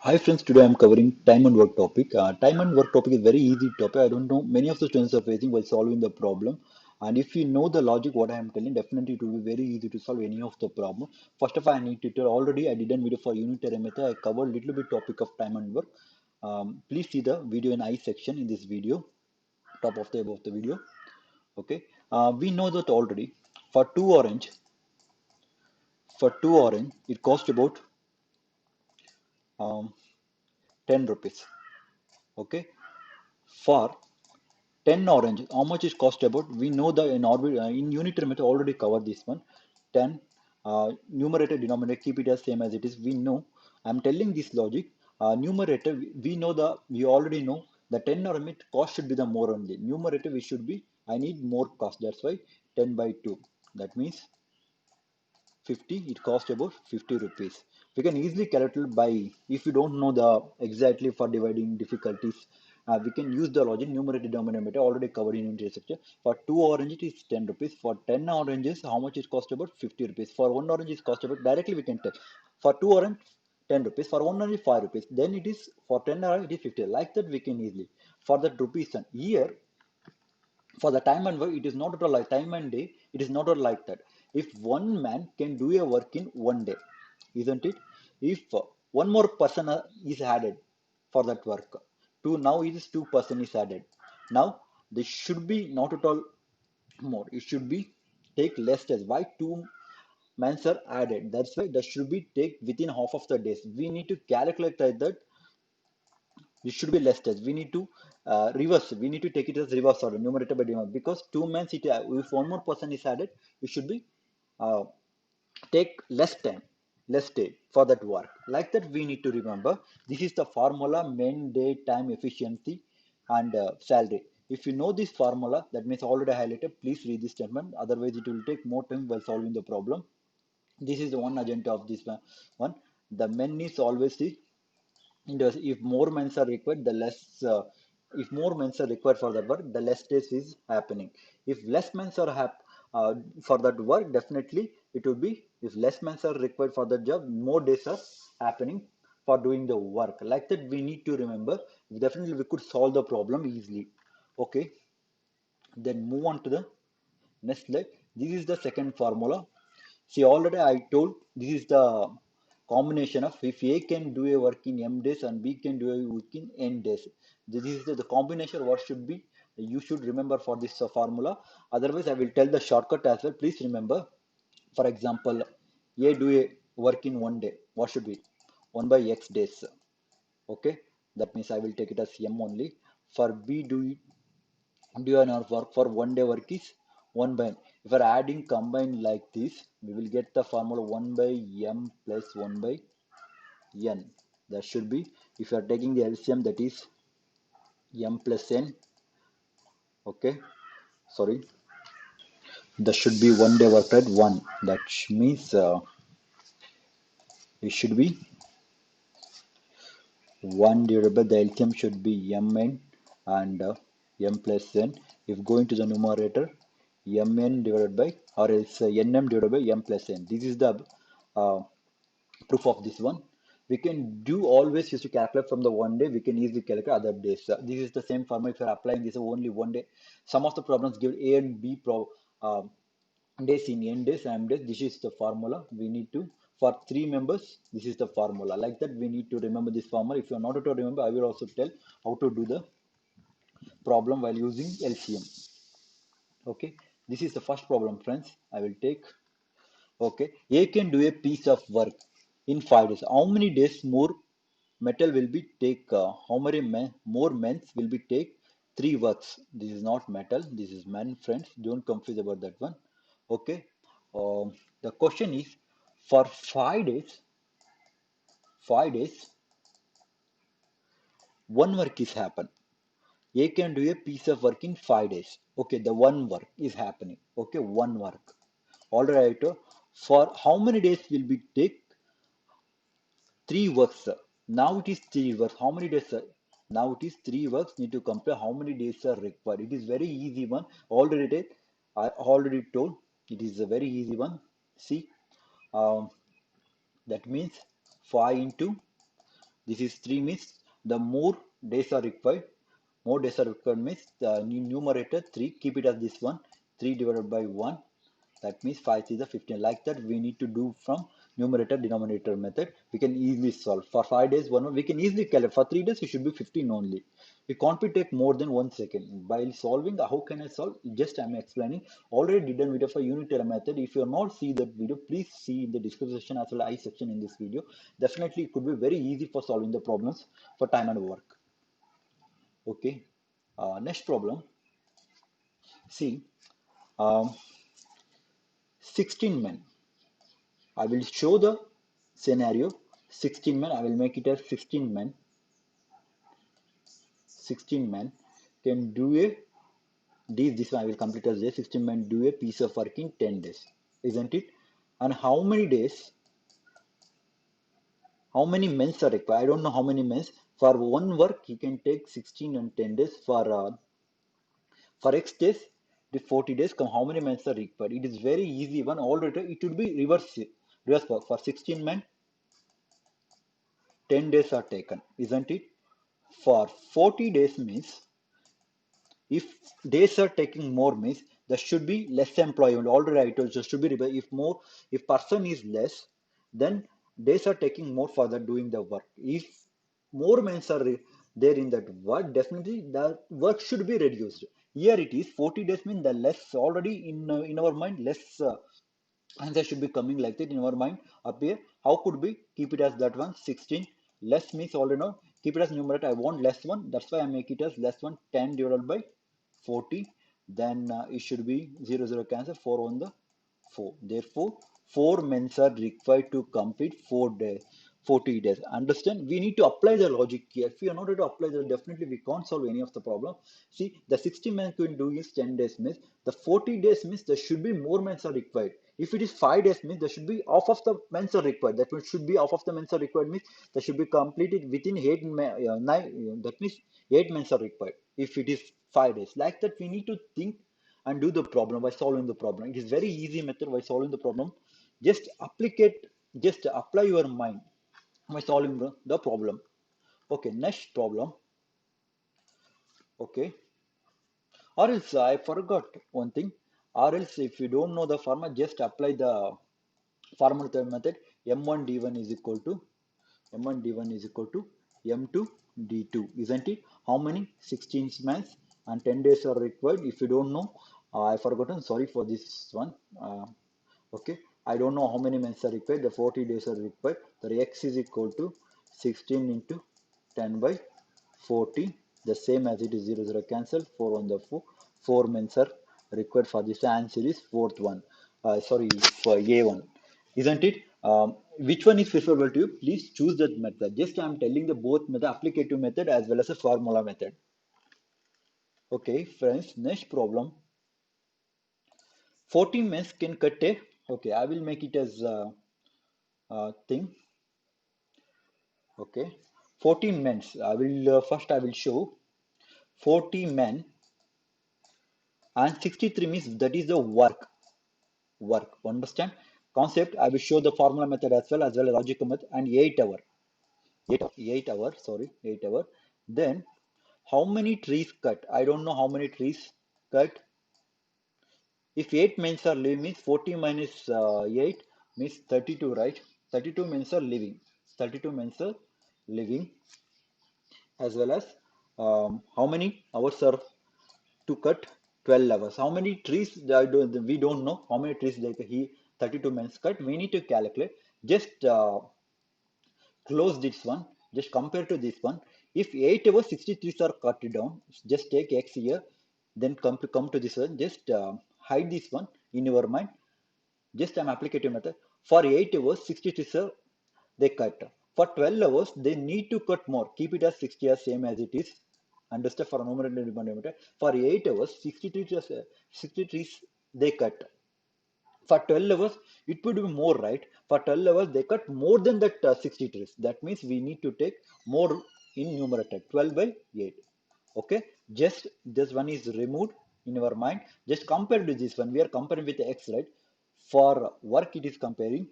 Hi friends, today I'm covering time and work topic. Time and work topic is very easy topic. I don't know many of the students are facing while solving the problem. And if you know the logic what I am telling, definitely it will be very easy to solve any of the problem. First of all, I need to tell already I did a video for unitary method. I covered little bit topic of time and work. Please see the video in I section in this video, top of the above the video. Okay. We know that already for two orange it cost about um, 10 rupees. Okay. For 10 orange, how much is cost about? We know the in unitary method already covered this one. 10 numerator denominator keep it as same as it is. We know. I'm telling this logic. Numerator we know we already know the 10 orange cost should be the more only. Numerator we should be I need more cost. That's why 10 by 2. That means 50 it cost about 50 rupees. We can easily calculate by if you don't know the exactly for dividing difficulties, we can use the logic numerator denominator already covered in intersection. For 2 oranges it is 10 rupees. For 10 oranges how much it cost about 50 rupees. For 1 orange it cost about directly we can tell for 2 orange 10 rupees. For 1 orange 5 rupees. Then it is for 10 orange it is 50. Like that we can easily for that rupees. And here for the time and work it is not at all like time and day, it is not at all like that. If one man can do a work in one day, isn't it? If one more person is added for that work, two now it is 2 person is added. Now this should be not at all more, it should be take less days. Why two mans are added? That's why that should be take within half of the days. We need to calculate like that. It should be less test. We need to reverse. We need to take it as reverse order, numerator by denominator. Because two men, if one more person is added, it should be uh, take less time, less day for that work. Like that, we need to remember. This is the formula: men, day, time, efficiency, and salary. If you know this formula, that means already highlighted. Please read this statement. Otherwise, it will take more time while solving the problem. This is the one agenda of this one. The men is always the if more men are required, the less if more men are required for that work, the less days is happening. If less men are for that work, definitely it will be if less men are required for that job, more days are happening for doing the work. Like that we need to remember. Definitely we could solve the problem easily. Okay, then move on to the next slide. This is the second formula. See, already I told this is the combination of if A can do a work in M days and B can do a work in N days. This is the combination what should be. You should remember for this formula. Otherwise, I will tell the shortcut as well. Please remember. For example, A do a work in one day. What should be? 1 by X days. Okay. That means I will take it as M only. For B do our work for one day work is 1 by n. If we're adding combine like this, we will get the formula 1 by m plus 1 by n. That should be, if you are taking the LCM, that is m plus n. Okay, sorry, that should be one day work at 1. That means it should be 1 divided by the LCM should be mn and m plus n. If going to the numerator, mn divided by or else nm divided by m plus n. This is the uh, proof of this one. We can do always used to calculate from the one day. We can easily calculate other days. This is the same formula. If you're applying this only one day, some of the problems give A and B days in n days, m days. This is the formula we need to for three members. This is the formula. Like that, we need to remember this formula. If you're not able to remember, I will also tell how to do the problem while using LCM. Okay, this is the first problem, friends. I will take. Okay, A can do a piece of work in 5 days. How many days more metal will be take? How many more men will be take 3 works? This is not metal. This is man, friends. Don't confuse about that one. Okay. The question is for 5 days. 5 days, one work is happen. A can do a piece of work in 5 days. Okay, the one work is happening. Okay, one work. All right. For how many days will be take 3 works, sir. Now it is 3 works. How many days, sir? Now it is 3 works. Need to compare how many days are required. It is very easy one. I already told. It is a very easy one. See, um, that means 5 into This is 3 means the more days are required. More days are required means the numerator 3, keep it as this one, 3 divided by 1. That means 5 is the 15. Like that, we need to do from numerator denominator method. We can easily solve. For 5 days, 1 we can easily calculate. For 3 days, it should be 15 only. It can't be take more than 1 second. While solving, how can I solve? Just I'm explaining. Already did a video for unit method. If you have not seen that video, please see in the description section as well as I section in this video. Definitely, it could be very easy for solving the problems for time and work. Okay. Next problem. See, um, 16 men. I will show the scenario 16 men. I will make it as 16 men. 16 men can do a this one I will complete as a 16 men do a piece of work in 10 days, isn't it? And how many days, how many men are required? I don't know how many men. For one work, he can take 16 and 10 days. For X days, the 40 days come. How many men are required? It is very easy one. Already it would be reverse work. For 16 men, 10 days are taken, isn't it? For 40 days means if days are taking more means there should be less employment. Already I told you should be if more, if person is less, then days are taking more for the doing the work. If more men are there in that work, definitely the work should be reduced. Here it is 40 days means the less already in our mind less answer should be coming like that in our mind up here. How could we keep it as that one 16 less means already know, keep it as numerator. I want less one, that's why I make it as less one, 10 divided by 40. Then it should be 0 0 cancel, 4 on the 4. Therefore 4 men are required to complete 4 days, 40 days. Understand, we need to apply the logic here. If we are not able to apply that, definitely we can't solve any of the problem. See, the 60 men can do is 10 days means the 40 days means there should be more men are required. If it is 5 days means there should be half of the men are required. That means should be half of the men are required means there should be completed within 9, that means 8 men are required if it is 5 days. Like that we need to think and do the problem by solving the problem. It is very easy method by solving the problem. Just just apply your mind by solving the problem. Okay, next problem. Okay, or else I forgot one thing. Or else if you don't know the formula, just apply the formula method. M1 D1 is equal to M1 D1 is equal to M2 D2, isn't it? How many? 16 months and 10 days are required. If you don't know, I forgotten. Sorry for this one. Okay, I don't know how many months are required. The 40 days are required. The X is equal to 16 into 10 by 40. The same as it is 0 0 cancel. 4 on the 4. 4 months are required for this answer is fourth one. Sorry, for A1, isn't it? Which one is preferable to you? Please choose that method. Just I'm telling the both method, applicative method as well as a formula method. Okay, friends, next problem. 14 men can cut a. Okay, I will make it as thing. Okay, 14 men. I will first I will show 40 men and 63 means that is the work. Understand concept? I will show the formula method as well as logical method and 8 hour. 8 hour, sorry, 8 hour. Then how many trees cut? I don't know how many trees cut. If 8 men are living means 40 minus 8 means 32, right? 32 men are living. 32 men are living as well as how many hours are to cut? 12 hours. How many trees? We don't know how many trees like he 32 men cut. We need to calculate. Just close this one, just compare to this one. If 8 over 63 are cut down, just take x here, then come to this one, just hide this one in your mind. Just I'm applicative method. For 8 hours 63 are they cut. For 12 hours they need to cut more, keep it as 60 as same as it is. Understand, for a numerator and denominator. For 8 hours 63 63 they cut. For 12 hours it would be more, right? For 12 hours they cut more than that 60 trees. That means we need to take more in numerator, 12 by 8. Okay, just this one is removed in our mind. Just compare to this one, we are comparing with x, right? For work it is comparing.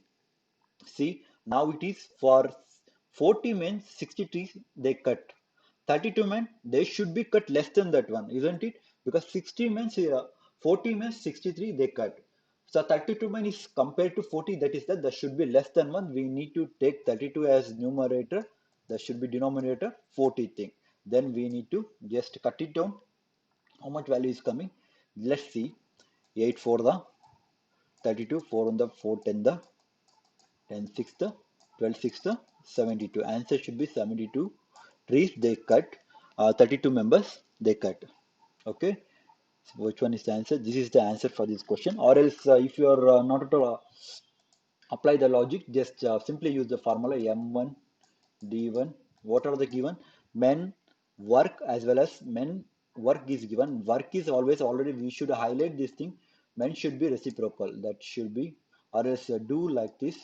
See, now it is for 40 men, 60 trees they cut. 32 men, they should be cut less than that one, isn't it? Because 60 men, 40 men, 63 they cut. So 32 men is compared to 40, that should be less than one. We need to take 32 as numerator, that should be denominator 40 thing. Then we need to just cut it down. How much value is coming? Let's see. 8 for the 32, 4 on the 4 10 the 10 6 the 12 6 the 72. Answer should be 72 trees they cut. 32 members they cut. Okay. So which one is the answer? This is the answer for this question. Or else, if you are not at all apply the logic, just simply use the formula M1 D1. What are the given? Men work as well as men work is given. Work is always already, we should highlight this thing. Men should be reciprocal. That should be, or else do like this.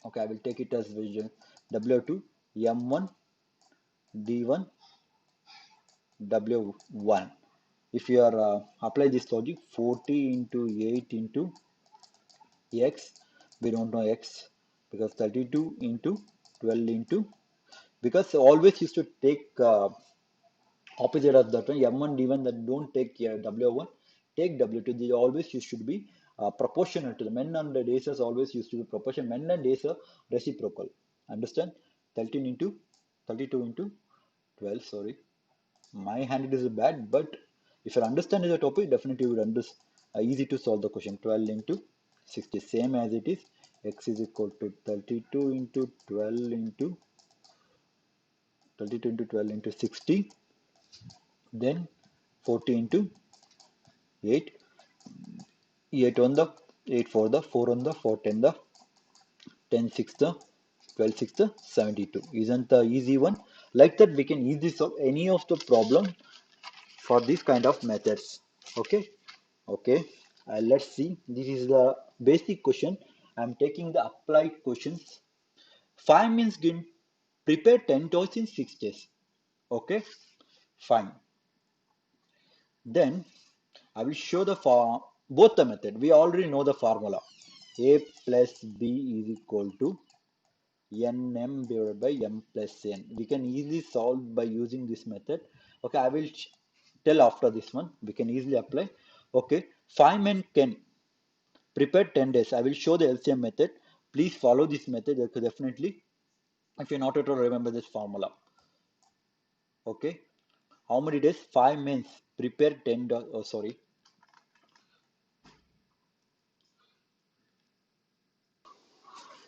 Okay, I will take it as W2 M1 D1 W1. If you are apply this logic, 40 into 8 into x, we don't know x, because 32 into 12 into, because always used to take opposite of that one, m1 d1, that don't take w1, take w2. They always you should be proportional to the men and the days always used to be proportional. Men and days are reciprocal. Understand? 13 into 32 into 12. Sorry, my hand is bad, but if you understand the topic, definitely you would understand. Easy to solve the question. 12 into 60, same as it is. X is equal to 32 into 12 into 32 into 12 into 60, then 40 into 8, 8 on the 8 for the 4 on the 4 10 the 10 6 the 12 6 the 72. Isn't the easy one? Like that we can easily solve any of the problem for this kind of methods. Okay. Okay, let's see. This is the basic question. I'm taking the applied questions. 5 means can prepare 10 toys in 6 days. Okay, fine. Then I will show the for both the method. We already know the formula. A plus B is equal to nm divided by m plus n. We can easily solve by using this method. Okay, I will tell after this one. We can easily apply. Okay, 5 men can prepare 10 days. I will show the LCM method. Please follow this method definitely. If you're not at all remember this formula. Okay, how many days? 5 men prepare 10 days. Oh, sorry.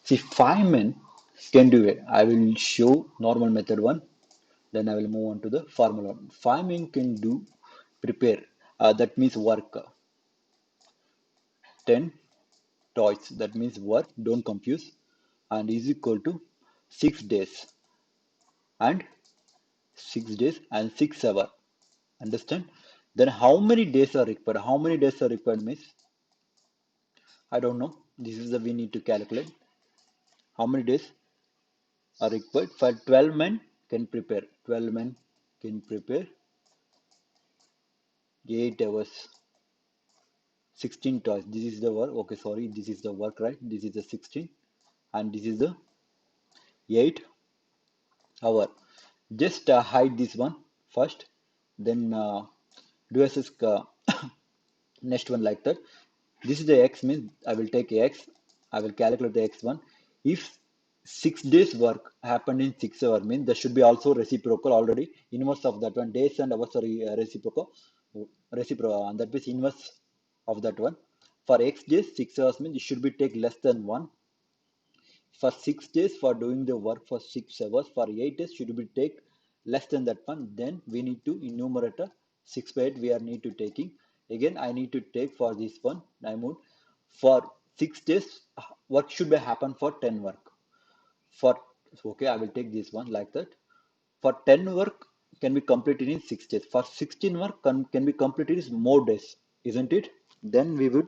See, 5 men can do it. I will show normal method one, then I will move on to the formula one. 5 men can do prepare, that means work 10 toys, that means work, don't confuse, and is equal to 6 days and 6 days and 6 hours. Understand? Then how many days are required? How many days are required means I don't know. This is the we need to calculate. How many days are required for 12 men can prepare. 12 men can prepare 8 hours, 16 toys. This is the work. Okay, sorry, this is the work, right? This is the 16 and this is the 8 hour. Just hide this one first, then do as next one like that. This is the x means I will take x. I will calculate the x1. If 6 days work happened in 6 hours means there should be also reciprocal already. Inverse of that one. Days and hours are reciprocal. Reciprocal, and that means inverse of that one. For x days, 6 hours means it should be take less than one. For 6 days for doing the work for 6 hours. For 8 days should be take less than that one. Then we need to in numerator 6 by 8 we are need to taking. Again I need to take for this one. I move for 6 days work should be happen for 10 work. For okay, I will take this one like that. For 10 work can be completed in 6 days. For 16 work can be completed in more days, isn't it? Then we would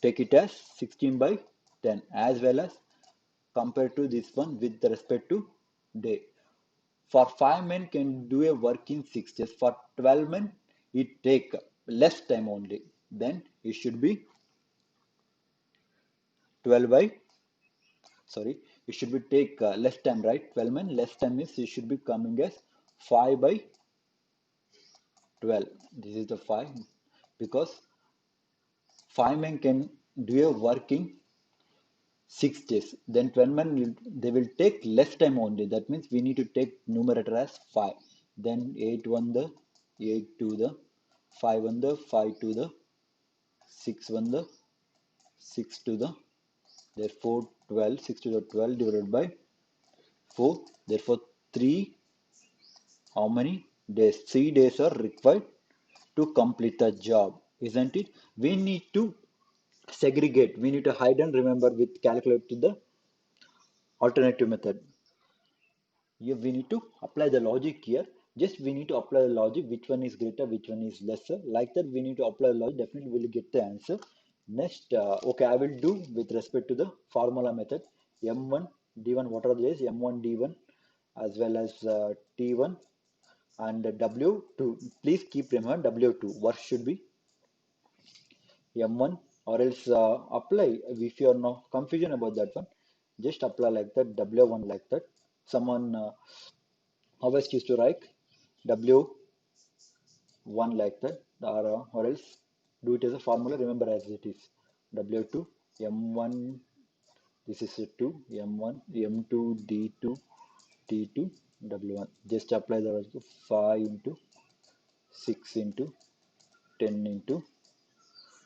take it as 16 by 10 as well as compared to this one with respect to day. For 5 men can do a work in 6 days. For 12 men, it take less time only. Then it should be 12 by, sorry, it should be take less time, right? 12 men less time means it should be coming as 5 by 12. This is the 5 because 5 men can do a work in 6 days. Then 12 men they will take less time only. That means we need to take numerator as 5. Then 8 1 the 8 to the 5 1 the 5 to the 6 1 the 6 to the therefore 12 6 to the 12 divided by 4. Therefore 3 how many days? 3 days are required to complete the job, isn't it? We need to segregate. We need to hide and remember with calculate to the alternative method. Here we need to apply the logic here. Just we need to apply the logic. Which one is greater? Which one is lesser? Like that, we need to apply the logic. Definitely, we'll get the answer. Next, okay, I will do with respect to the formula method. M1 D1. What are these? M1 D1 as well as T1 and W2. Please keep remember W2. What should be M1 or else apply if you are not confusion about that one. Just apply like that W1 like that. Someone always used to write W1 like that or else do it as a formula. Remember as it is W2 M1. This is a 2 M1 M2 D2 T2 W1. Just apply the value 5 into 6 into 10 into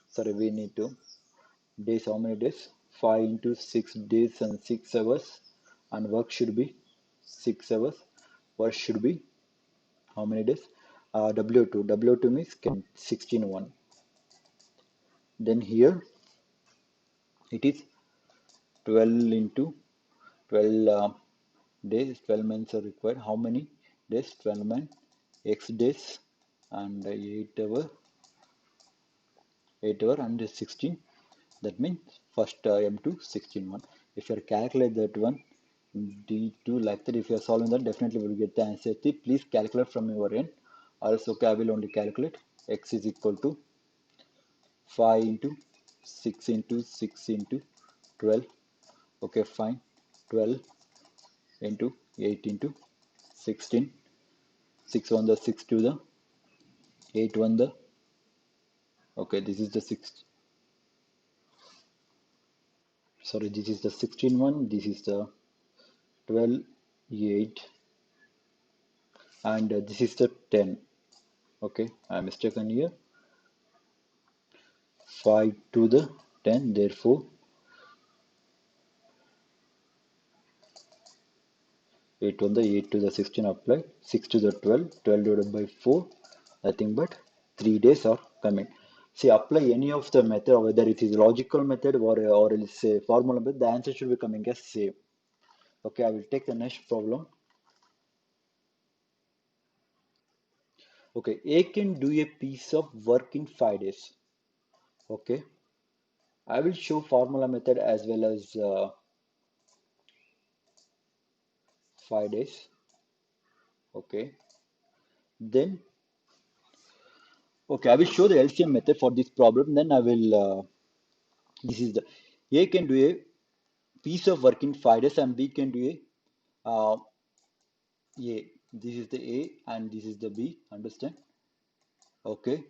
sorry we need to days how many days 5 into 6 days and 6 hours and work should be 6 hours work should be how many days W2 means 16 1 then here it is 12 into 12 days 12 months are required how many days 12 months x days and 8 hour and 16 that means first M2 16 1 if you calculate that one D2 like that if you are solving that definitely will get the answer. Please calculate from your end also okay I will only calculate x is equal to 5 into 6 into 6 into 12 okay fine 12 into 8 into 16 6 on the 6 to the 8 1 the okay this is the 6 sorry this is the 16 one this is the 12 8 and this is the 10 okay I mistaken here 5 to the 10 therefore 8 on the 8 to the 16 apply 6 to the 12 divided by 4 nothing but 3 days are coming. See apply any of the method whether it is logical method or else a formula method the answer should be coming as same. Okay I will take the next problem. Okay A can do a piece of work in 5 days. Okay I will show formula method as well as 5 days. Okay then okay I will show the LCM method for this problem then I will this is the A can do a piece of work in 5 days and B can do A this is the A and this is the B understand. Okay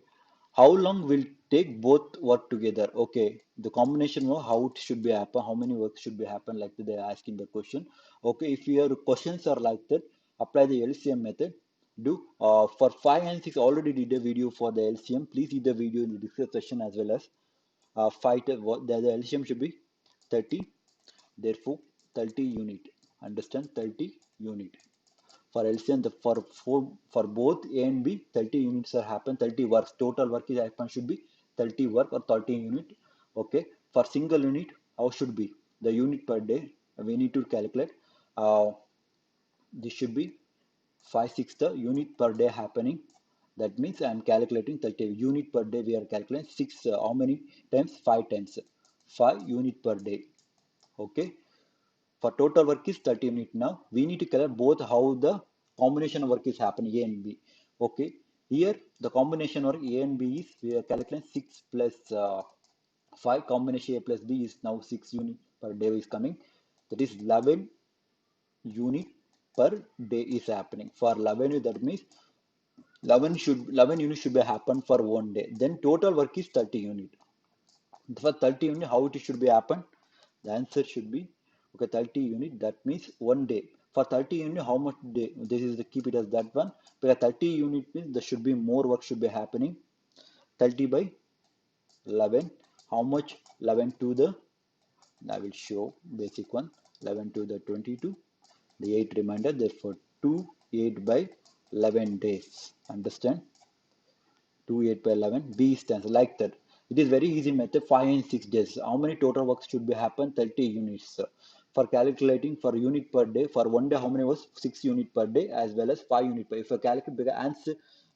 how long will take both work together. Okay the combination of how it should be happen how many work should be happen like that they are asking the question. Okay if your questions are like that apply the LCM method do for 5 and 6 already did a video for the LCM. Please see the video in the description as well as fight the LCM should be 30 therefore 30 unit understand 30 unit for LCM the for both A and B 30 units are happen 30 works total work is happen should be 30 work or 30 unit. Okay for single unit how should be the unit per day we need to calculate uh, this should be 5 6 the unit per day happening. That means I am calculating 30 unit per day we are calculating 6 how many times 5 times 5 unit per day. Okay for total work is 30 unit. Now we need to calculate both how the combination work is happening A and B. Okay here the combination work A and B is we are calculating 6 plus 5 combination A plus B is now 6 unit per day is coming. That is 11 unit per day is happening. For 11 unit, that means 11 units should be happen for one day. Then total work is 30 unit. For 30 unit, how it should be happen? The answer should be okay, 30 unit. That means one day. For 30 unit, how much day? This is the keep it as that one. Because 30 unit means there should be more work should be happening. 30 by 11. How much? 11 to the, I will show basic one. 11 to the 22. The 8 remainder. Therefore, 2 8 by 11 days. Understand? 2 8 by 11 b stands like that. It is very easy method. 5 and 6 days, how many total works should be happen? 30 units. For calculating for unit per day, for one day how many was 6 unit per day as well as 5 unit per. If you calculate the answer,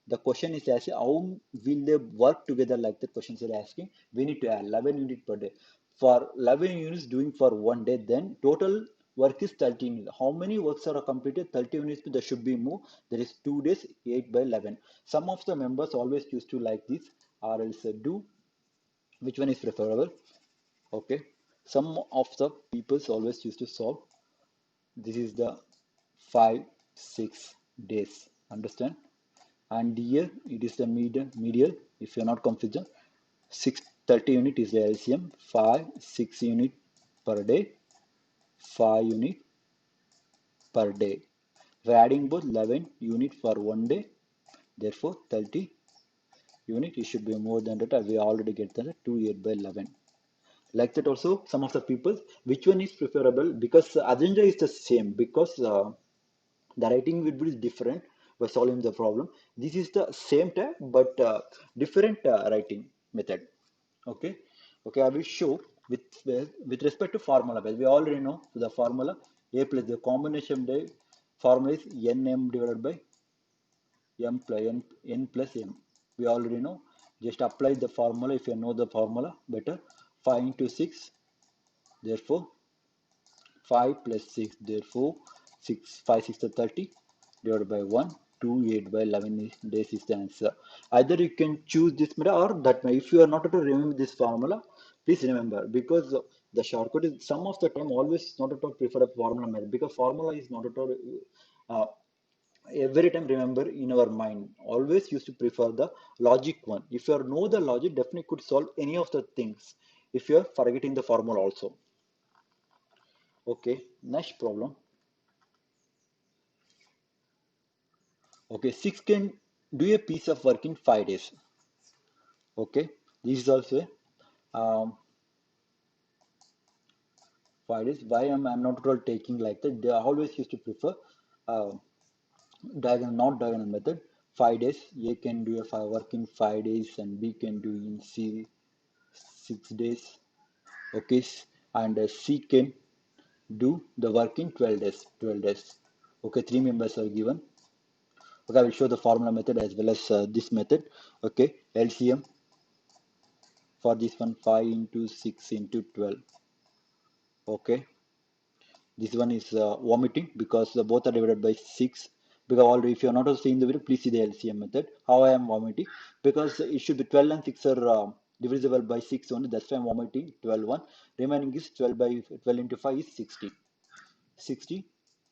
the question is asking how will they work together, like the questions are asking. We need to add 11 unit per day. For 11 units doing for one day, then total work is 13 units. How many works are completed? 30 units. There should be more. There is 2 days, 8 by 11. Some of the members always used to like this, or else do. Which one is preferable? Okay. Some of the peoples always used to solve. This is the 5, 6 days. Understand? And here it is the medial. If you are not confused, 630 unit is the LCM. 5, 6 unit per day. 5 unit per day. We're adding both 11 unit for one day, therefore 30 unit. It should be more than that. We already get the 2 8 by 11. Like that also, some of the people, which one is preferable? Because agenda is the same, because the writing will be different by solving the problem. This is the same type but different writing method. Okay. Okay, I will show with respect to formula base. We already know the formula. A plus the combination day formula is nm divided by m plus n plus m. We already know. Just apply the formula if you know the formula better. 5 into 6, therefore 5 plus 6, therefore 6 5 6 to 30 divided by 1, 2 8 by 11 days is the answer. Either you can choose this method or that method. If you are not able to remember this formula, please remember, because the shortcut is some of the time always not at all prefer a formula method, because formula is not at all uh, every time remember in our mind. Always used to prefer the logic one. If you know the logic, definitely could solve any of the things if you are forgetting the formula also. Okay, next problem. Okay, 6 can do a piece of work in 5 days. Okay, this is also um, 5 days. Why I'm not at all taking like that? They always used to prefer uh, diagonal, not diagonal method. 5 days. A can do a work in 5 days and B can do in C 6 days. Okay, and C can do the work in 12 days. 12 days. Okay, 3 members are given. Okay, I will show the formula method as well as this method. Okay, LCM for this one, 5 into 6 into 12. Okay, this one is vomiting because both are divided by 6. Because already if you are not seeing the video, please see the LCM method. How I am vomiting, because it should be 12 and 6 are divisible by 6 only. That's why I'm vomiting 12 1. Remaining is 12 by 12 into 5 is 60. 60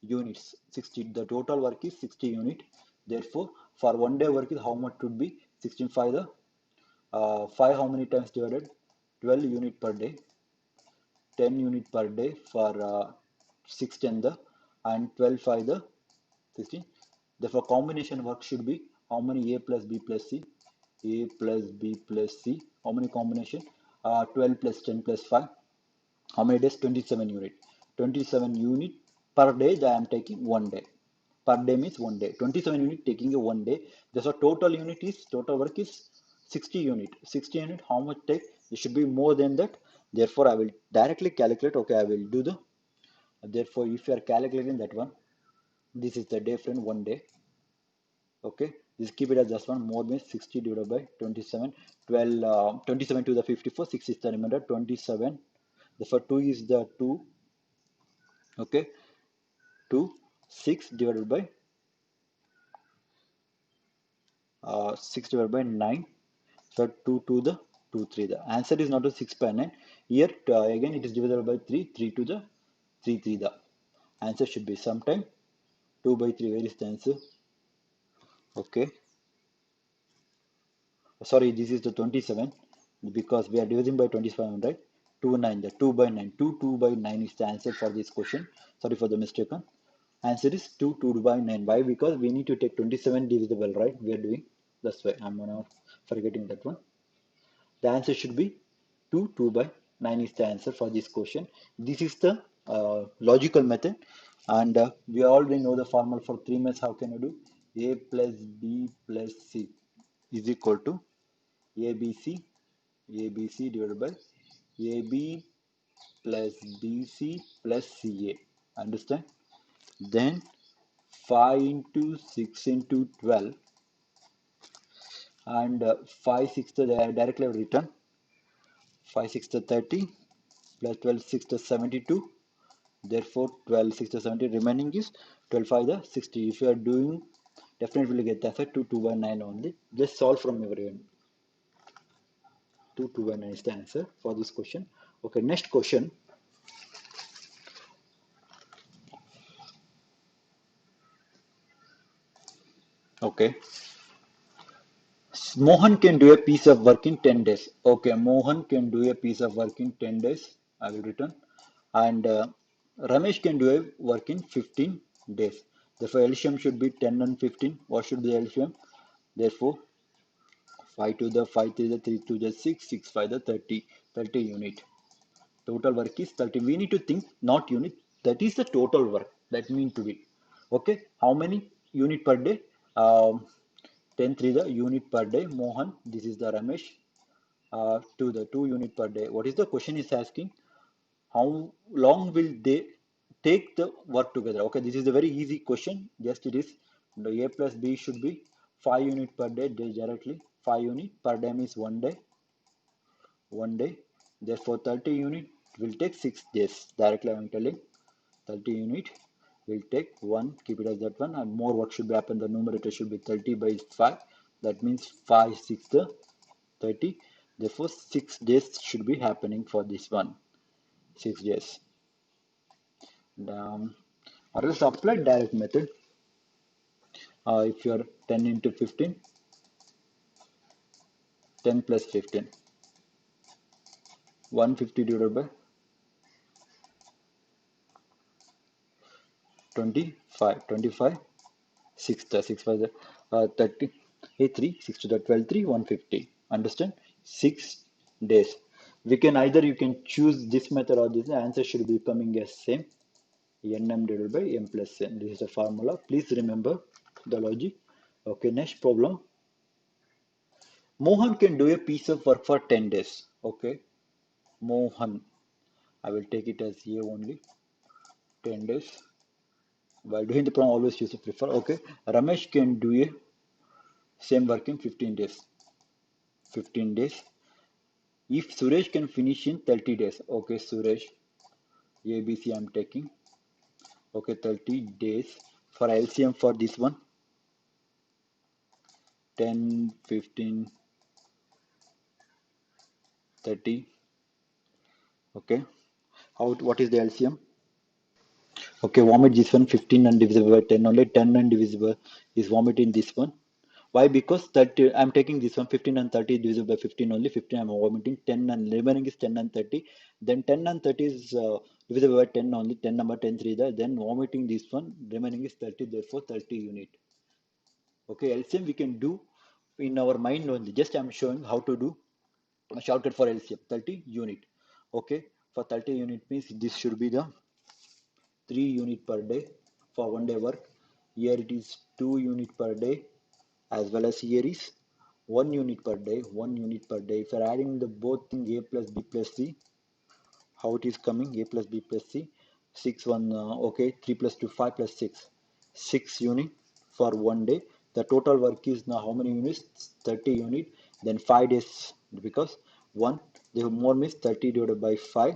units. 60. The total work is 60 unit. Therefore, for one day work is how much would be 16 5 the 5 how many times divided? 12 unit per day. 10 unit per day for 6 10 the and 12 5 the 16. Therefore, combination work should be how many? A plus B plus C. A plus B plus C. How many combination? 12 plus 10 plus 5. How many days? 27 unit. 27 unit per day that I am taking one day. Per day means one day. 27 unit taking a one day. Therefore, total unit is total work is 60 unit. 60 unit. How much take? It should be more than that. Therefore, I will directly calculate. Okay, I will do the. Therefore, if you are calculating that one, this is the different one day. Okay, this keep it as just one. More means 60 divided by 27. 12 27 to the 54. 6 is the remainder. 27. Therefore, 2 is the 2. Okay, 2 6 divided by 6 divided by 9. So 2 to the 2 3. The answer is not a 6 by 9. Here again it is divisible by 3. 3 to the 3 3 the answer should be sometime 2 by 3. Where is the answer? Okay, sorry, this is the 27 because we are dividing by 27, right? 2 9, the 2 by 9, 2 by 9 is the answer for this question. Sorry for the mistake. Answer is 2 by 9. Why? Because we need to take 27 divisible, right? We are doing, that's why I'm gonna forgetting that one. The answer should be 2 by 9 is the answer for this question. This is the logical method, and we already know the formula for 3 maths. How can I do? A plus B plus C is equal to ABC, ABC divided by AB plus BC plus CA. Understand? Then 5 into 6 into 12, and 5 6 to directly written 5 6 to 30 plus 12 6 to 72. Therefore 12 6 to 70 remaining is 12 5 the 60. If you are doing, definitely will get the answer 2 by 9 only. Just solve from your end. 2 by 9 is the answer for this question. Okay, next question. Okay, Mohan can do a piece of work in 10 days. Okay, Mohan can do a piece of work in 10 days. I will return. And Ramesh can do a work in 15 days. Therefore, LCM should be 10 and 15. What should be the LCM? Therefore, 5 to the 5 to the 3 to the 6, 6 5 the 30, 30 unit. Total work is 30. We need to think not unit. That is the total work. That means to be. Okay, how many unit per day? 10 3 the unit per day. Mohan, this is the Ramesh. To the 2 unit per day. What is the question is asking? How long will they take the work together? Okay, this is a very easy question. Just it is the A plus B should be 5 unit per day directly. 5 unit per day means 1 day. 1 day. Therefore, 30 unit will take 6 days. Directly I am telling 30 unit will take 1. Keep it as that one. And more work should be happen. The numerator should be 30 by 5. That means 5 6 the 30. Therefore, 6 days should be happening for this one. 6 days. And, or else apply direct method. If you are 10 into 15, 10 plus 15, 150 divided by 25, 25, 6 the 6 by the 30, 3, 6 to the 12, 3, 150. Understand? 6 days. We can either you can choose this method or this. The answer should be coming as same. Nm divided by m plus n. This is the formula. Please remember the logic. Okay, next problem. Mohan can do a piece of work for 10 days. Okay, Mohan. I will take it as A only. 10 days. While doing the problem, always use the prefer. Okay, Ramesh can do a same work in 15 days. 15 days. If Suresh can finish in 30 days. Okay, Suresh. ABC I'm taking. Okay, 30 days. For LCM for this one, 10, 15, 30. Okay. What is the LCM? Okay, vomit this one 15 undivisible by 10 only. 10 undivisible is vomit in this one. Why? Because 30, I'm taking this one 15 and 30 is divisible by 15 only. 15 I'm vomiting. 10 and remaining is 10 and 30. Then 10 and 30 is divisible by 10 only. 10 number 10 3 there. Then vomiting this one. Remaining is 30. Therefore 30 unit. Okay, LCM we can do in our mind only. Just I'm showing how to do a shortcut for LCM. 30 unit. Okay, for 30 unit means this should be the 3 unit per day for 1 day work. Here it is 2 unit per day, as well as here is 1 unit per day, 1 unit per day. If you're adding the both thing A plus B plus C, how it is coming? A plus B plus C, 6 1 okay, 3 plus 2 5 plus 6, 6 unit for 1 day. The total work is now how many units? 30 unit. Then 5 days, because 1 the more means 30 divided by 5,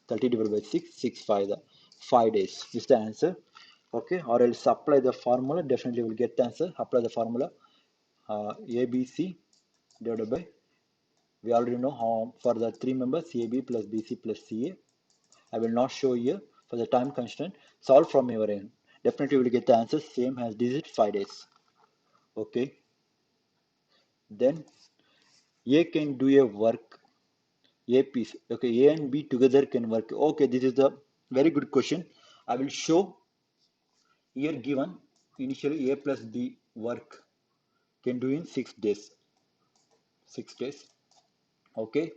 30 divided by 6, 6 5 the 5 days is the answer. Okay, or else apply the formula, definitely will get the answer. Apply the formula. ABC divided by, we already know how for the three members, AB plus BC plus CA. I will not show here. for the time constraint. Solve from your end. Definitely you will get the answer same as this is 5 days. Okay. Then A can do a work. A piece. Okay. A and B together can work. Okay. This is the very good question. I will show here given initially A plus B work can do in 6 days. 6 days. Okay.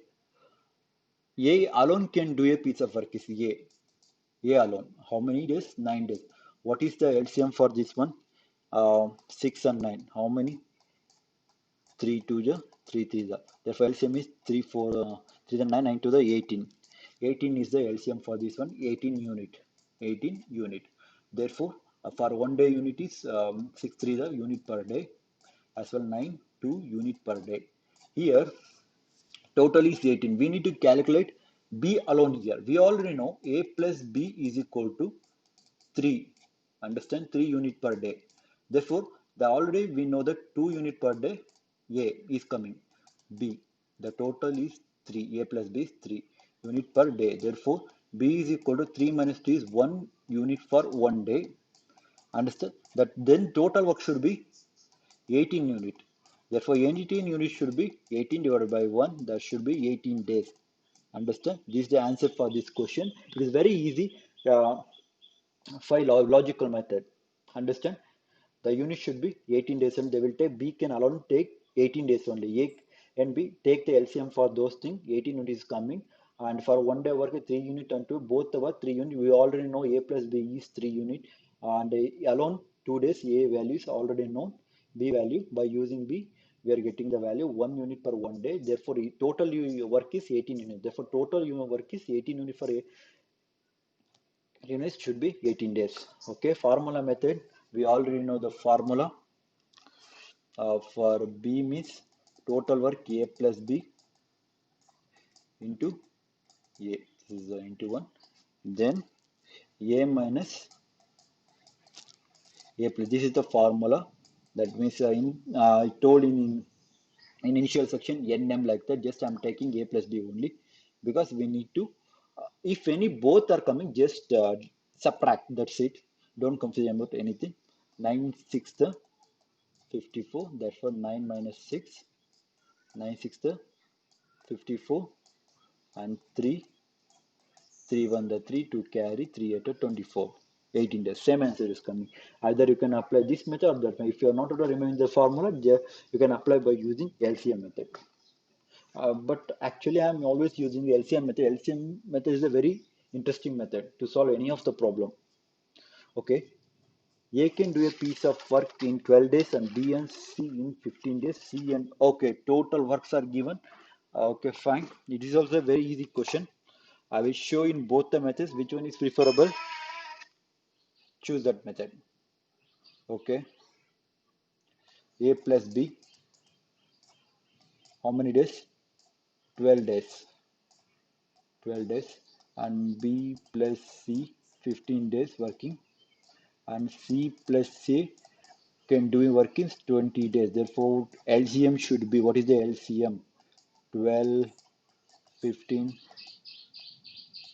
A alone can do a piece of work is A. A alone. How many days? 9 days. What is the LCM for this one? 6 and 9. How many? 3 2 the 3 3 the. Therefore, LCM is 3 4 3 the 9 9 to the 18. 18 is the LCM for this one. 18 unit. 18 unit. Therefore, for 1 day unit is 6 3 the unit per day, as well 9 2 unit per day. Here total is 18. We need to calculate B alone here. We already know A plus B is equal to 3. Understand? 3 unit per day. Therefore, the already we know that 2 unit per day A is coming. B. The total is 3. A plus B is 3 unit per day. Therefore, B is equal to 3 minus 2 is 1 unit for 1 day. Understand? That then total work should be 18 unit. Therefore, 18 unit should be 18 divided by 1. That should be 18 days. Understand? This is the answer for this question. It is very easy for logical method. Understand? The unit should be 18 days and they will take B can alone take 18 days only. A and B take the LCM for those things. 18 units is coming. And for 1 day work, 3 unit and 2, both our 3 unit. We already know A plus B is 3 unit. And alone 2 days, A value is already known. B value by using B, we are getting the value 1 unit per 1 day. Therefore, total work is 18 units. Therefore, total work is 18 unit for a units should be 18 days. Okay, formula method. We already know the formula for B means total work A plus B into A. This is the into 1. Then A minus A plus. This is the formula. That means I told in initial section NM like that. Just I'm taking A plus B only because we need to. If any both are coming, just subtract. That's it. Don't confuse about anything. 9 6 54. Therefore 9 minus 6. 9 6 54 and 3 3 1 the 3 to carry 3 8 24. 18 days. Same answer is coming. Either you can apply this method or that method. If you are not able to remember the formula, you can apply by using LCM method. But actually, I am always using the LCM method. LCM method is a very interesting method to solve any of the problem. Okay. A can do a piece of work in 12 days and B and C in 15 days. C and okay, total works are given. Okay, fine. It is also a very easy question. I will show in both the methods which one is preferable. Choose that method. Okay. A plus B. How many days? 12 days. 12 days. And B plus C 15 days working. And C plus C can do work in 20 days. Therefore, LCM should be what is the LCM? 12, 15,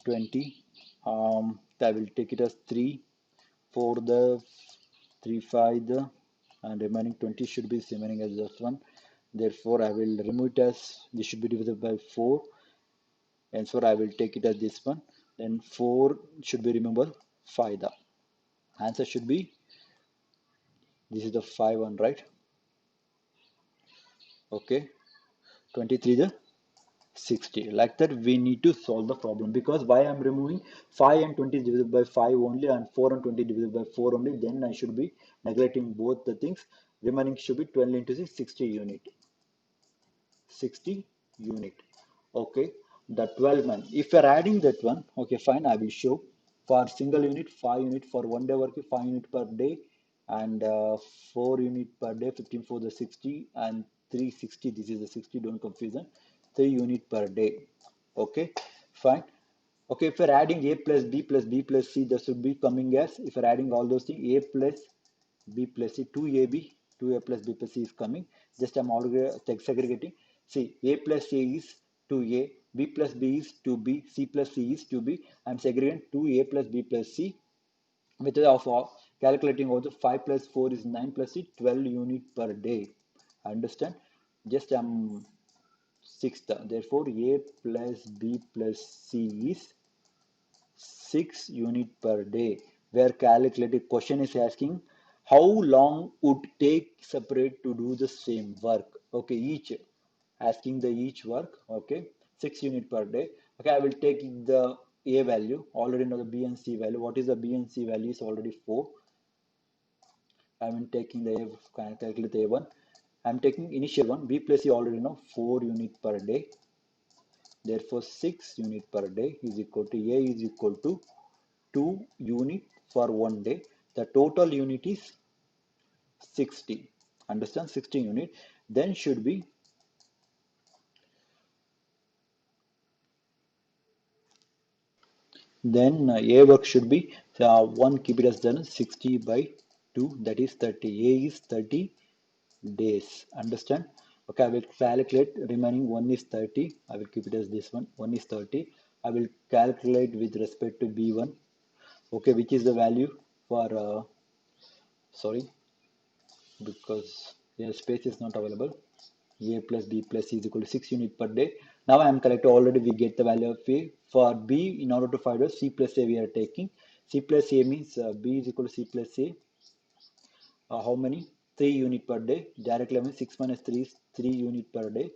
20. I will take it as 3 for the 3, 5, and remaining 20 should be remaining as just one. Therefore, I will remove it as this should be divided by 4. And so I will take it as this one. Then 4 should be remembered 5. The answer should be this is the 5 one, right? Okay. 23 the 60. Like that, we need to solve the problem because why I'm removing 5 and 20 divided by 5 only and 4 and 20 divided by 4 only. Then I should be neglecting both the things. Remaining should be 12 into 6, 60 unit. 60 unit. Okay, the 12 man. If you're adding that one, okay, fine, I will show. For single unit, 5 unit for 1 day work, 5 unit per day, and 4 unit per day, 15 for the 60, and 360. This is the 60, don't confuse them. 3 unit per day. Okay, fine. Okay, if you're adding A plus B plus C, that should be coming as, if you're adding all those things, A plus B plus C, 2AB, 2A plus B plus C is coming. Just I'm already segregating. See, A plus A is 2A, B plus B is 2B, C plus C is 2B. I'm segregating 2A plus B plus C. Method of calculating also 5 plus 4 is 9 plus C, 12 unit per day. Understand? Just sixth. Therefore, A plus B plus C is 6 unit per day. Where calculated question is asking how long would take separate to do the same work. Okay, each asking the each work. Okay, 6 unit per day. Okay, I will take the A value. Already know the B and C value. What is the B and C value is already 4. I'm taking the A, calculate the A1. I'm taking initial one. B plus C already know 4 unit per day. Therefore, 6 unit per day is equal to A is equal to 2 unit for 1 day. The total unit is 60. Understand? 60 unit. Then should be A work should be 1 keep it as done 60 by 2, that is 30. A is 30 days. Understand? Okay, I will calculate remaining 1 is 30. I will keep it as this one. 1 is 30. I will calculate with respect to B1. Okay, which is the value for sorry, because the space is not available. A plus B plus C is equal to 6 unit per day. Now I am collecting already we get the value of A. For B, in order to find out C plus A we are taking. C plus A means B is equal to C plus A. How many? 3 unit per day. Directly I mean 6 minus 3 is 3 unit per day.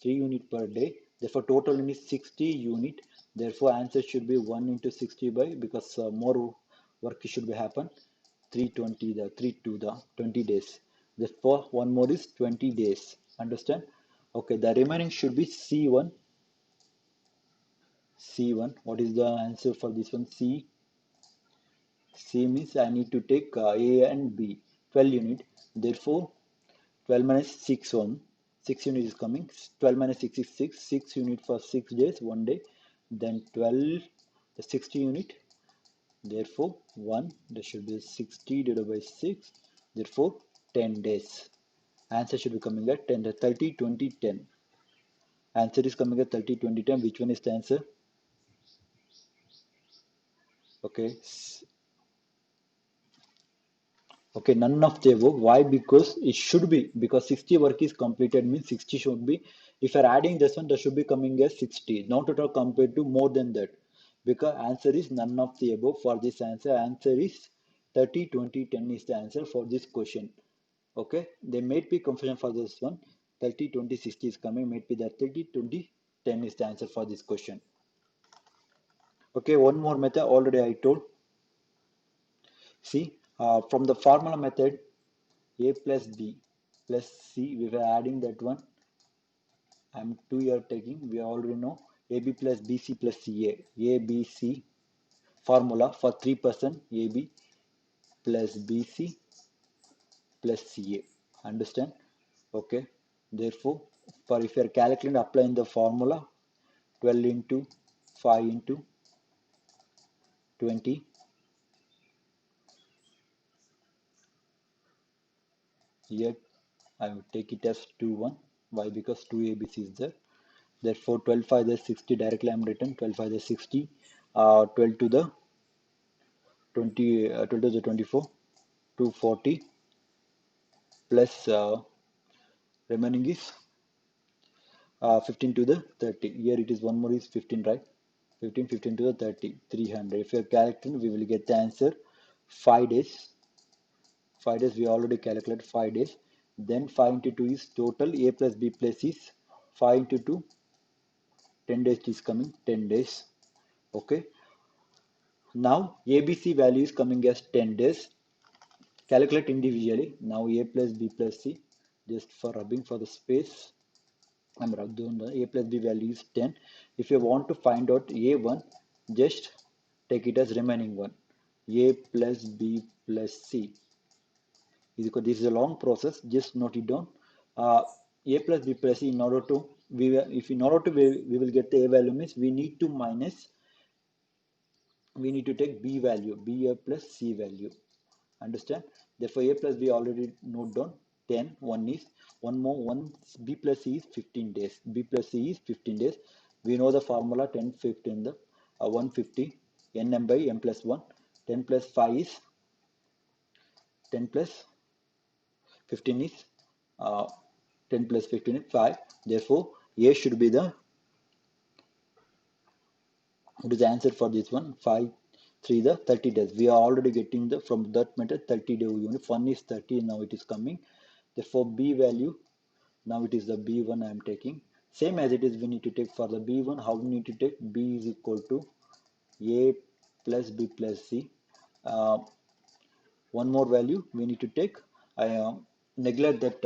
3 unit per day. Therefore total is 60 unit. Therefore answer should be 1 into 60 by, because more work should be happen. 320 the 3 to the 20 days. Therefore one more is 20 days. Understand? Okay, the remaining should be C1. C1. What is the answer for this one? C means I need to take A and B. 12 unit. Therefore 12 minus 6 1. 6 unit is coming. 12 minus 6 is 6. 6 unit for 6 days, 1 day. Then 12, the 60 unit. Therefore 1. There should be 60 divided by 6. Therefore 10 days. Answer should be coming at 10, 30, 20, 10. Answer is coming at 30, 20, 10. Which one is the answer? Okay. Okay, none of the above. Why? Because it should be, because 60 work is completed means 60 should be. If you're adding this one, that should be coming as 60. Not at all compared to more than that. Because answer is none of the above for this answer. Answer is 30, 20, 10 is the answer for this question. Okay, there may be confusion for this one. 30, 20, 60 is coming. Might be that 30, 20, 10 is the answer for this question. Okay, one more method already I told. See, from the formula method, A plus B plus C, we were adding that one. I'm 2 year taking, we already know AB plus BC plus CA. ABC formula for 3% AB plus BC plus CA. Understand? Okay. Therefore, for if you are calculating, applying the formula 12 into 5 into 20. Here I will take it as 2 1. Why? Because 2 ABC is there. Therefore 12 5 is 60. Directly I am written 12 5 is 60. 12 to the 20, 12 to the 24, 240 plus remaining is 15 to the 30. Here it is one more is 15, right? 15, 15 to the 30, 300. If you are calculating, we will get the answer 5 days. 5 days we already calculated 5 days. Then 5 into 2 is total. A plus B plus is 5 into 2, 10 days is coming, 10 days. Okay. Now ABC value is coming as 10 days. Calculate individually. Now A plus B plus C, just for rubbing for the space. I'm rubbing the A plus B value is 10. If you want to find out A1, just take it as remaining one. A plus B plus C is equal. This is a long process. Just note it down. A plus B plus C, in order to we will get the A value means we need to take B value, B A plus C value. Understand? Therefore A plus B already note down 10. One is one more, one B plus C is 15 days. B plus C is 15 days. We know the formula 10, 15, the 150 nm by m plus 1. 10 plus 5 is 10 plus 15 is uh, 10 plus 15 is 5. Therefore, A should be the, what is the answer for this one? 5, 3 the 30 days. We are already getting the from that method 30-day unit. 1 is 30, now it is coming. Therefore, B value, now it is the B1 I am taking. Same as it is, we need to take for the B1. How we need to take? B is equal to A plus B plus C. Uh, one more value we need to take. I neglect that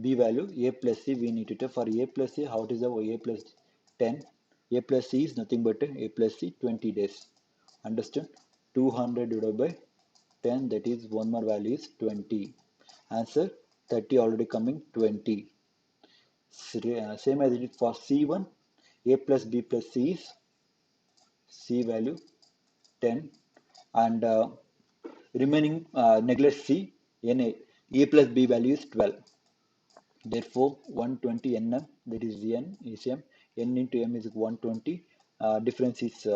B value, A plus C we need to take. For A plus C, how it is A plus 10? A plus C is nothing but A plus C 20 days. Understand? 200 divided by 10, that is one more value is 20. Answer 30 already coming, 20. Same as it is for C1, A plus B plus C is C value 10, and remaining neglect C, A plus B value is 12. Therefore, 120 nm, that is N is M, N into M is 120. Difference is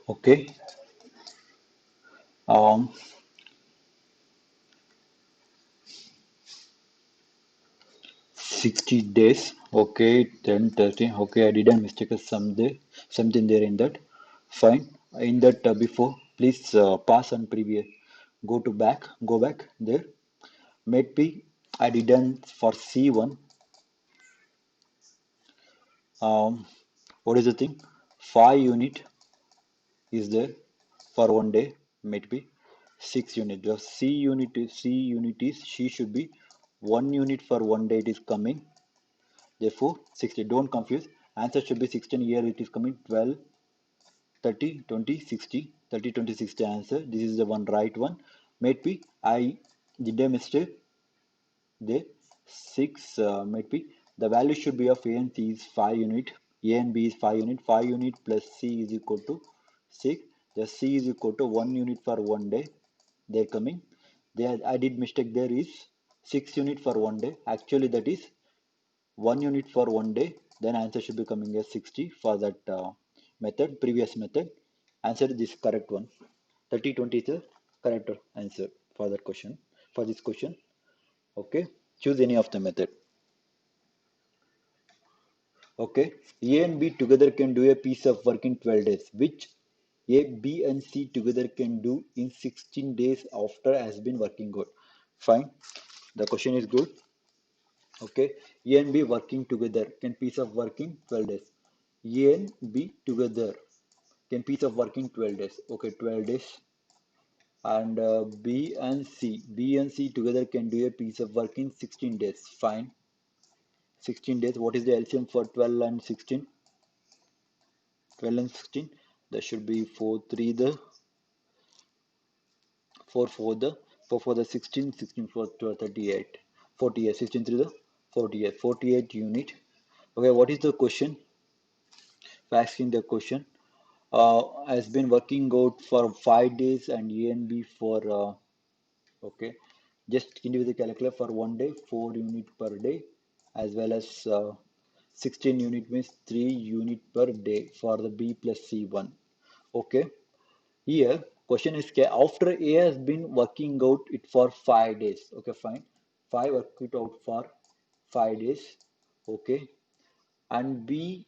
okay. Um, 60 days. Okay, 10, 13. Okay, I didn't mistake something there in that. Fine. In that before, please pass on previous. Go back there. Maybe I didn't for C1. What is the thing? 5 unit is there for one day, might be 6 unit. The C unit is, she should be 1 unit for one day, it is coming. Therefore 60, don't confuse. Answer should be 16. Here it is coming 12, 30, 20, 60. 30, 20, 60 answer. This is the one right one. Might be I did a mistake there. 6 might be the value should be of A and C is 5 unit. A and B is 5 unit. 5 unit plus C is equal to 6. The C is equal to 1 unit for one day. They're coming. There I did mistake. There is 6 unit for one day. Actually that is 1 unit for one day. Then answer should be coming as 60 for that method. Previous method. Answer this correct one. 30, 20 is the correct answer for that question. For this question. Okay. Choose any of the method. Okay, A and B together can do a piece of work in 12 days, which A, B, and C together can do in 16 days after has been working good. Fine, the question is good. Okay, A and B working together can piece of work in 12 days. A and B together can piece of work in 12 days. Okay, 12 days. And B and C together can do a piece of work in 16 days. Fine, 16 days. What is the LCM for 12 and 16? 12 and 16, that should be 4 3 the 4 4 the 4 for the 16, 16 for 12, 38, 48, 16 3 the 48, 48 unit. Okay, what is the question? Asking the question, has been working out for 5 days and A and B for okay, just individual calculate for one day 4 unit per day, as well as 16 unit means 3 unit per day for the B plus C1. Okay, here, question is after A has been working out it for 5 days. Okay, fine. 5 work it out for 5 days. Okay, and B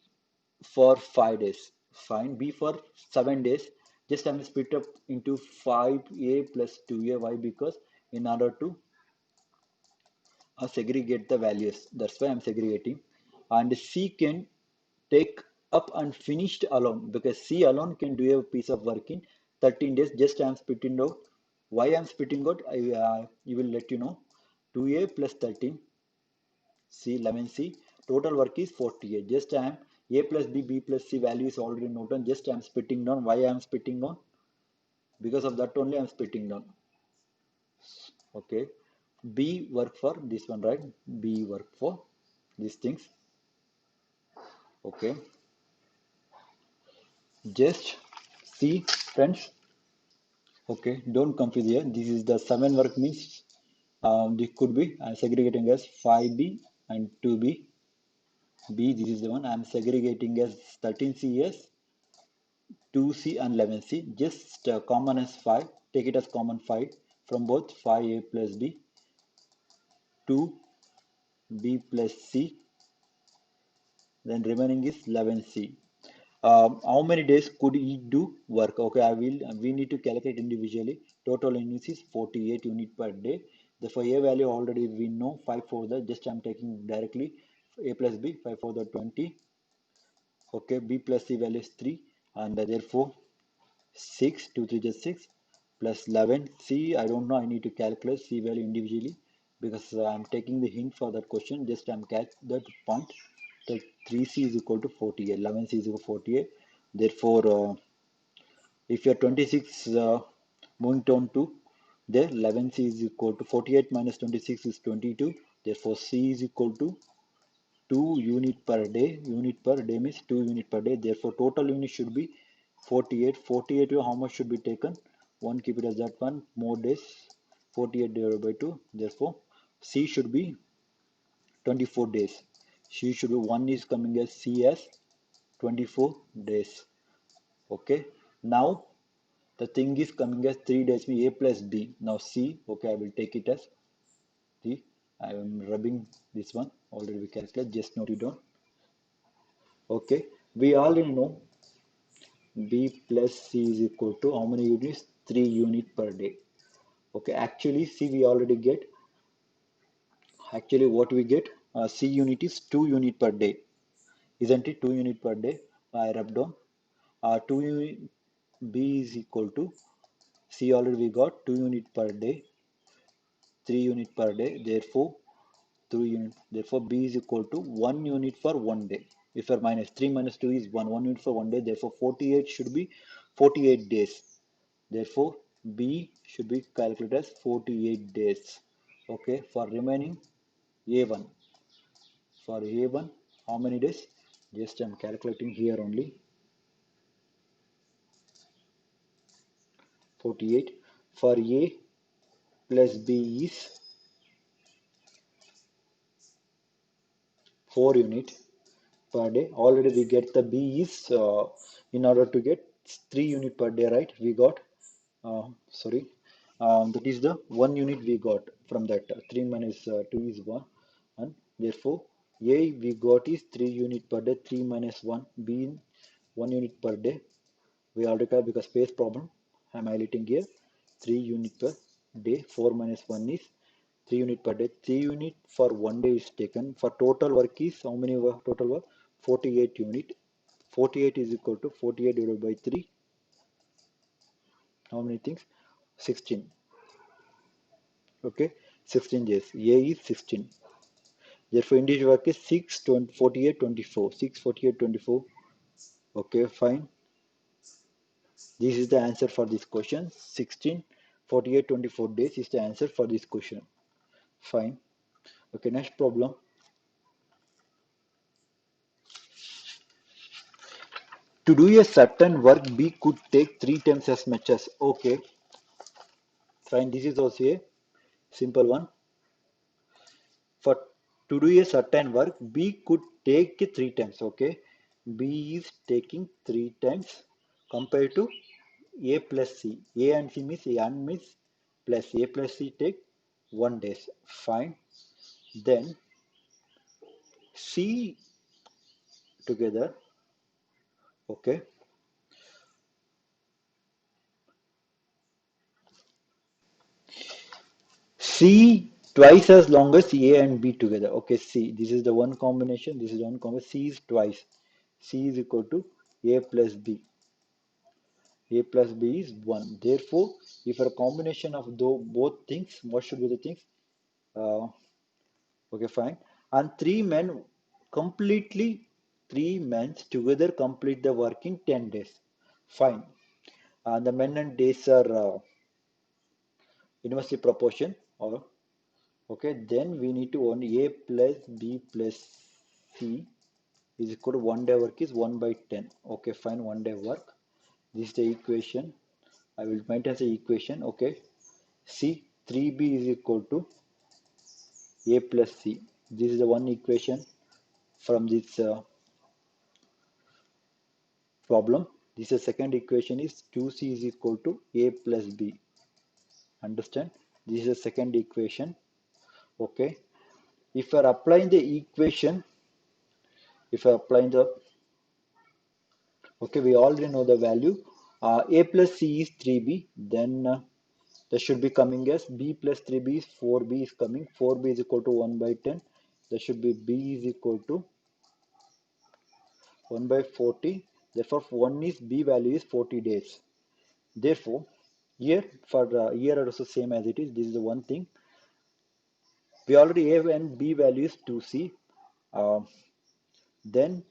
for 5 days. Fine. B for 7 days. Just I'm split up into 5A plus 2A. Why? Because in order to segregate the values. That's why I'm segregating. And C can take up and finished alone, because C alone can do a piece of work in 13 days. Just I'm spitting out. Why I'm spitting out, you will let you know. 2A plus 13, C 11C. Total work is 48. Just I am A plus B, B plus C value is already noted. Just I am spitting down. Why I am spitting down? Because of that only I am spitting down. Okay. B work for this one, right? B work for these things. Okay. Just see, friends. Okay, don't confuse here. This is the 7 work means this could be I'm segregating as 5B and 2B. B, this is the one I'm segregating as 13C as 2C and 11C. Just common as 5. Take it as common 5 from both 5A plus B, 2B plus C, then remaining is 11C. How many days could it do work? Okay, we need to calculate individually. Total units is 48 unit per day. Therefore, A value already we know 5 for the, just I'm taking directly A plus B, 5 for the 20. Okay, B plus C value is 3 and therefore 6, 2 3 just 6 plus 11. C, I don't know, I need to calculate C value individually because I'm taking the hint for that question. Just I'm catch that point. The 3C is equal to 48, 11C is equal to 48. Therefore, if you're 26 moving down to there, 11C is equal to 48 minus 26 is 22. Therefore, C is equal to 2 unit per day. Unit per day means 2 unit per day. Therefore, total unit should be 48. 48, how much should be taken? 1, keep it as that one. More days. 48 divided by 2. Therefore, C should be 24 days. C should be 1 is coming as C as 24 days. Okay. Now, the thing is coming as 3 days be A plus B. Now C, okay, I will take it as the, I am rubbing this one. Already we calculate, just note it down. Okay, we already know B plus C is equal to how many units? 3 unit per day. Okay, actually C we already get. Actually what we get? C unit is 2 unit per day. Isn't it 2 unit per day? I rub down. 2 unit B is equal to C already we got 2 unit per day, 3 unit per day. Therefore 3 unit. Therefore B is equal to 1 unit for 1 day. If you're minus 3 minus 2 is 1 unit for 1 day. Therefore 48 should be 48 days. Therefore, B should be calculated as 48 days. Okay, for remaining A1. For A1, how many days? Just I'm calculating here only. 48. For A plus B is 4 unit per day. Already we get the B is in order to get 3 unit per day, right? We got sorry, that is the 1 unit we got from that 3 minus 2 is 1, and therefore A we got is 3 unit per day, 3 minus 1 B in 1 unit per day. We already got because space problem I'm highlighting here. 3 unit per day, 4 minus 1 is 3 unit per day. 3 unit for 1 day is taken. For total work is how many work? Total work 48 unit. 48 is equal to 48 divided by 3. How many things? 16. Okay, 16 days. A is 16. Therefore, individual work is 6, 20, 48, 24. 6, 48, 24. Okay, fine. This is the answer for this question. 16, 48, 24 days is the answer for this question. Fine. Okay, next problem. To do a certain work, B could take 3 times as much as. Okay, fine. This is also a simple one. For to do a certain work, B could take 3 times. Okay, B is taking 3 times compared to A plus C. A and C means A and means plus A plus C take 1 days. Fine. Then C together. Okay. C twice as long as A and B together. Okay, C. This is the one combination. This is one combination. C is twice. C is equal to A plus B. A plus B is 1. Therefore, if a combination of both things, what should be the things? Uh, okay, fine. And completely, 3 men together complete the work in 10 days. Fine. And the men and days are inversely proportion or okay, then we need to own A plus B plus C is equal to 1 day work is 1 by 10. Okay, fine, 1 day work. This is the equation. I will maintain the equation. Okay, C 3B is equal to A plus C. This is the one equation from this problem. This is second equation is 2C is equal to A plus B. Understand? This is the second equation. Okay. If you are applying the equation, if you are applying the, okay, we already know the value. A plus C is 3B. Then that should be coming as B plus 3B is 4B is coming. 4B is equal to 1 by 10. That should be B is equal to 1 by 40. Therefore, 1 is B value is 40 days. Therefore, here for here also same as it is. This is the one thing. We already have and B value is 2C. Uh, then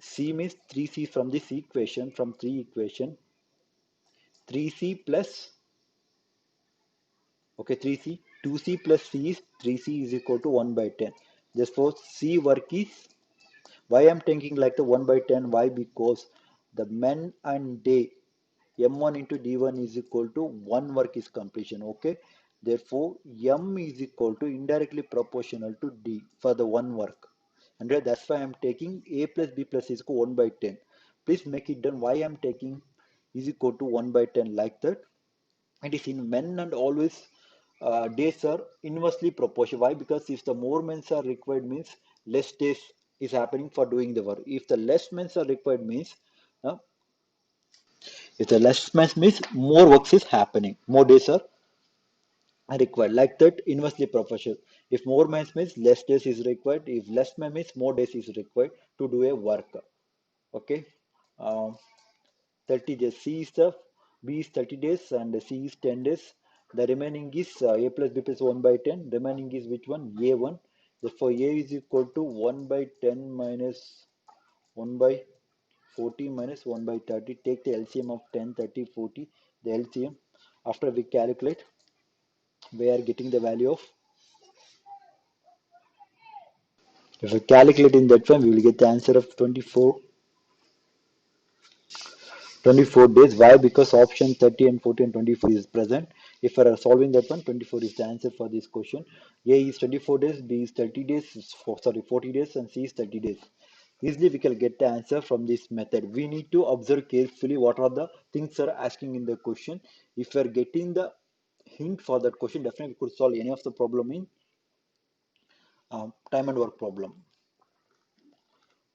C means 3C from this equation, from 3 equation. 3C plus, okay, 3C, 2C plus C is 3C is equal to 1 by 10. Therefore, C work is, why I'm thinking like the 1 by 10, why? Because the men and day, M1 into D1 is equal to 1 work is completion, okay? Therefore, M is equal to indirectly proportional to D for the 1 work. And that's why I'm taking A plus B plus C is equal to 1 by 10. Please make it done. Why I'm taking is equal to 1 by 10 like that. It is in men and always days are inversely proportional. Why? Because if the more men are required means less days is happening for doing the work. If the less men are required means uh, if the less men means more works is happening, more days are required. Like that, inversely proportional. If more men means less days is required. If less men means more days is required to do a work. Okay. Uh, 30 days. C is the B is 30 days and C is 10 days. The remaining is A plus B plus 1 by 10. Remaining is which one? A1. Therefore, A is equal to 1 by 10 minus 1 by 40 minus 1 by 30. Take the LCM of 10, 30, 40. The LCM. After we calculate, we are getting the value of, if we calculate in that one, we will get the answer of 24 days. Why? Because option 30 and 40 and 24 is present. If we are solving that one, 24 is the answer for this question. A is 24 days, B is 30 days, sorry, 40 days, and C is 30 days. Easily we can get the answer from this method. We need to observe carefully what are the things are asking in the question. If we are getting the hint for that question, definitely we could solve any of the problem in time and work problem.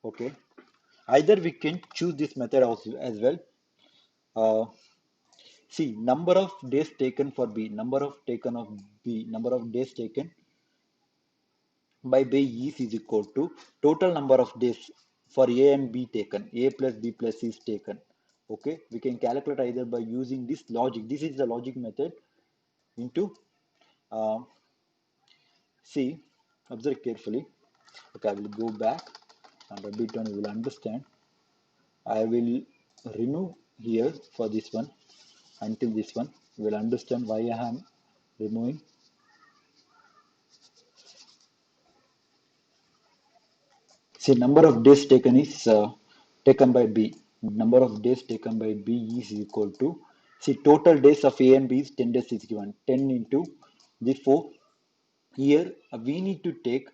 Okay. Either we can choose this method as well. Uh, See, number of days taken for B, number of days taken by B is equal to total number of days for A and B taken, A plus B plus C is taken. Okay, we can calculate either by using this logic. This is the logic method into uh, C. Observe carefully. Okay, I will go back and a bit on you will understand. I will remove here for this one until this one. You will understand why I am removing. See, number of days taken is taken by B. Number of days taken by B is equal to, see, total days of A and B is 10 days is given. 10 into, therefore, here we need to take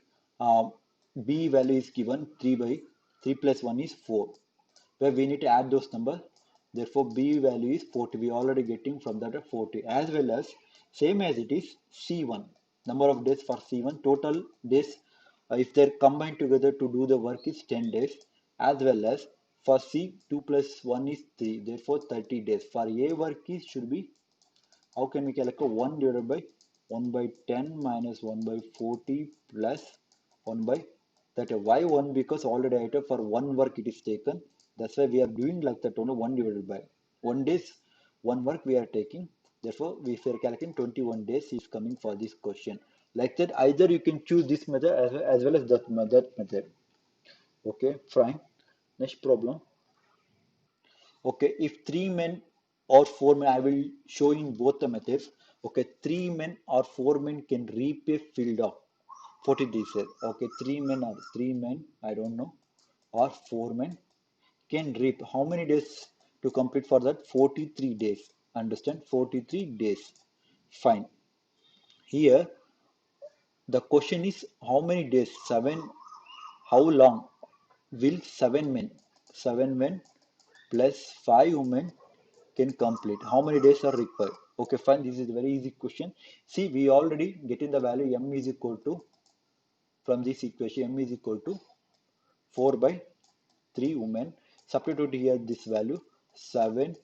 B value is given 3 by 3 plus 1 is 4. Where we need to add those numbers. Therefore, B value is 40. We already getting from that 40, as well as same as it is C1. Number of days for C1, total days if they're combined together to do the work is 10 days, as well as for C 2 plus 1 is 3. Therefore, 30 days. For A work is should be, how can we calculate 1 divided by 1 by 10 minus 1 by 40 plus 1 by 30. Why 1? Because already I for one work it is taken. That's why we are doing like that only 1 divided by 1 days. One work we are taking. Therefore, we are calculating 21 days is coming for this question. Like that, either you can choose this method as well as that method. Okay, fine. Next problem. Okay, if three men or four men, I will show in both the methods. Okay, three men or four men can reap a field of 40 days. Okay, three men, I don't know, or four men can reap. How many days to complete for that? 43 days. Understand? 43 days. Fine. Here the question is how many days? 7. How long will 7 men plus 5 women can complete? How many days are required? Okay, fine. This is a very easy question. See, we already getting the value m is equal to, from this equation, m is equal to 4 by 3 women. Substitute here this value 7,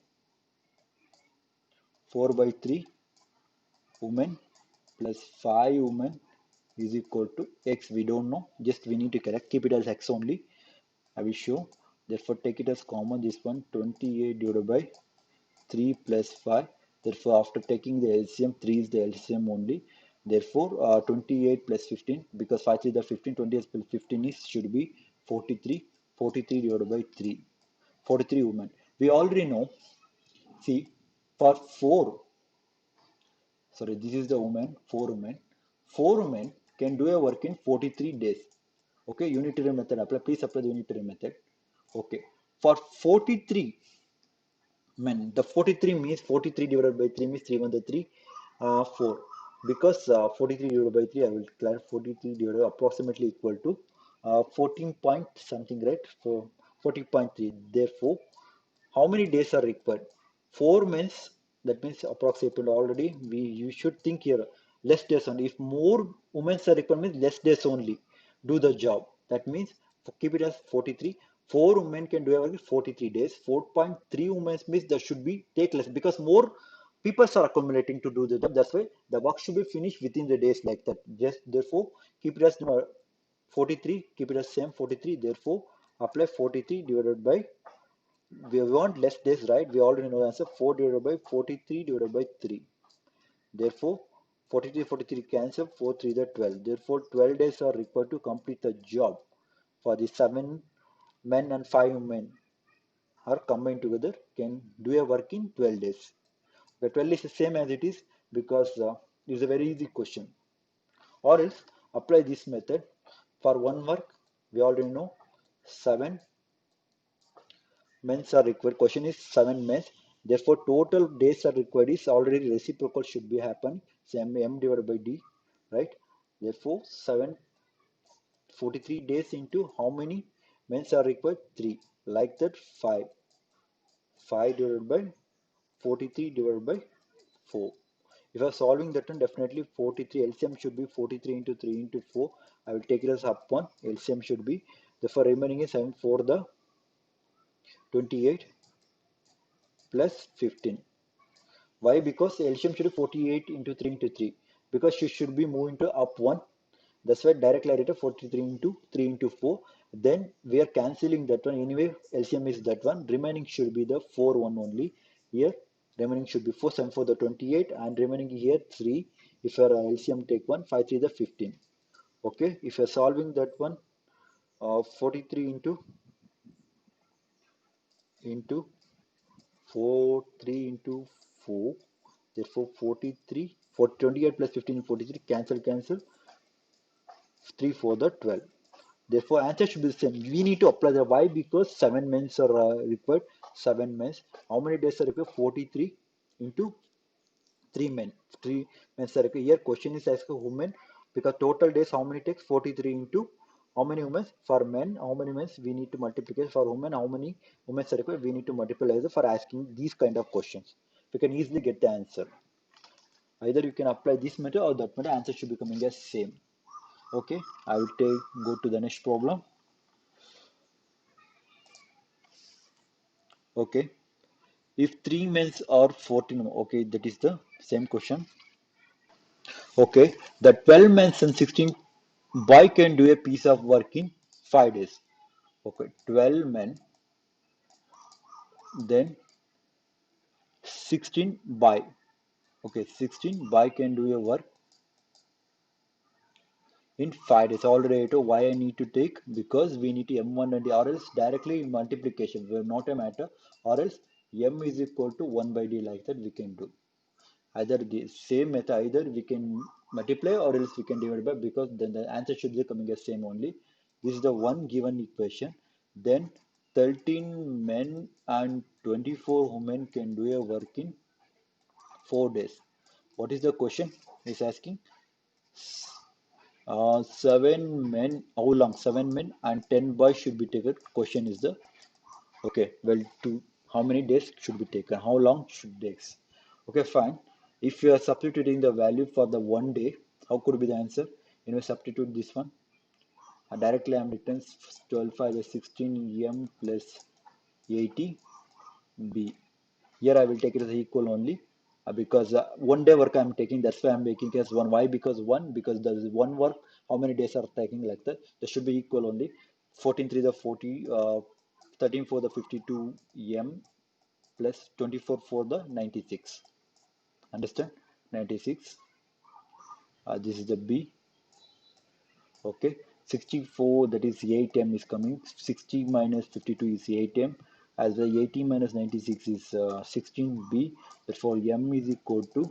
4 by 3 women plus 5 women is equal to x. We don't know, just we need to correct. Keep it as x only. I will show. Therefore, take it as common. This one 28 divided by 3 plus 5. Therefore, after taking the LCM, 3 is the LCM only. Therefore, 28 plus 15, because 5 is the 15, 28 plus 15 is should be 43. 43 divided by 3. 43 women. We already know. See, for 4, sorry, this is the woman, 4 women. 4 women can do a work in 43 days. Okay, unitary method apply. Please apply the unitary method. Okay, for 43 men, the 43 means 43 divided by 3 means 3 1 the 3, 4. Because 43 divided by 3, I will declare 43 divided approximately equal to 14 point something, right? So 40.3. Therefore, how many days are required? 4 means, that means approximately already we you should think here less days only. If more women are required means less days only do the job. That means keep it as 43. 4 women can do everything 43 days. 4.3 women means there should be take less because more people are accumulating to do the job. That's why the work should be finished within the days like that. Just therefore keep it as 43. Keep it as same 43. Therefore apply 43 divided by, we want less days, right? We already know the answer. 4 divided by 43 divided by 3. Therefore, 43, 43 cancel. 4, 3 the 12. Therefore, 12 days are required to complete the job. For the 7 men and 5 women are combined together can do a work in 12 days. The 12 is the same as it is because it's a very easy question. Or else apply this method for one work. We already know 7 men's are required. Question is 7 men's. Therefore, total days are required is already reciprocal should be happen. Same m divided by d, right? Therefore, 43 days into how many men's are required? 3. Like that, 5. 5 divided by 43 divided by 4. If I'm solving that one, definitely 43 LCM should be 43 into 3 into 4. I will take it as up one. LCM should be. Therefore, remaining is 7 for the 28 plus 15. Why? Because LCM should be 48 into 3 into 3. Because she should be moving to up 1. That's why directly I write 43 into 3 into 4. Then we are cancelling that one. Anyway, LCM is that one. Remaining should be the 4 1 only. Here, remaining should be 4 7 for the 28 and remaining here 3. If your LCM take 1, 5 3 the 15. Okay, if you're solving that one, 43 into 4 3 into 4, therefore 43 for 28 plus 15 43 cancel 3 for the 12. Therefore answer should be the same. We need to apply the why because 7 men's are required. 7 men's, how many days are required? 43 into 3 men. 3 men are required. Here question is asked for women because total days how many takes? 43 into how many women? For men, how many men we need to multiply? For women, how many women are required? We need to multiply for asking these kind of questions. We can easily get the answer. Either you can apply this method or that method. Answer should be coming as same. Okay, I will go to the next problem. Okay, if 3 men are 14, okay, that is the same question. Okay, the 12 men and 16 boy can do a piece of work in 5 days. Okay, 12 men, then 16 boy. Okay, 16 boy can do a work in 5 days. Already I told why I need to take because we need to m1 and or else directly in multiplication, we not a matter, or else m is equal to 1 by d like that we can do. Either the same method, either we can multiply or else we can divide by because then the answer should be coming as same only. This is the one given equation. Then 13 men and 24 women can do a work in 4 days. What is the question? He's asking. 7 men. How long? 7 men and 10 boys should be taken. Question is the okay. Well, to how many days should be taken? How long should days? Okay, fine. If you are substituting the value for the 1 day, how could be the answer? You know, substitute this one. Directly I'm written 12 5 is 16 m plus 80 b. Here I will take it as equal only because 1 day work I'm taking. That's why I'm making it as one. Why? Because one, because there is one work. How many days are taking like that? That should be equal only. 14 3 the 40, 13 for the 52 m plus 24 for the 96. Understand? 96. This is the b. Okay, 64, that is 8m is coming. 60 minus 52 is 8m, as the 18 minus 96 is 16b. Therefore m is equal to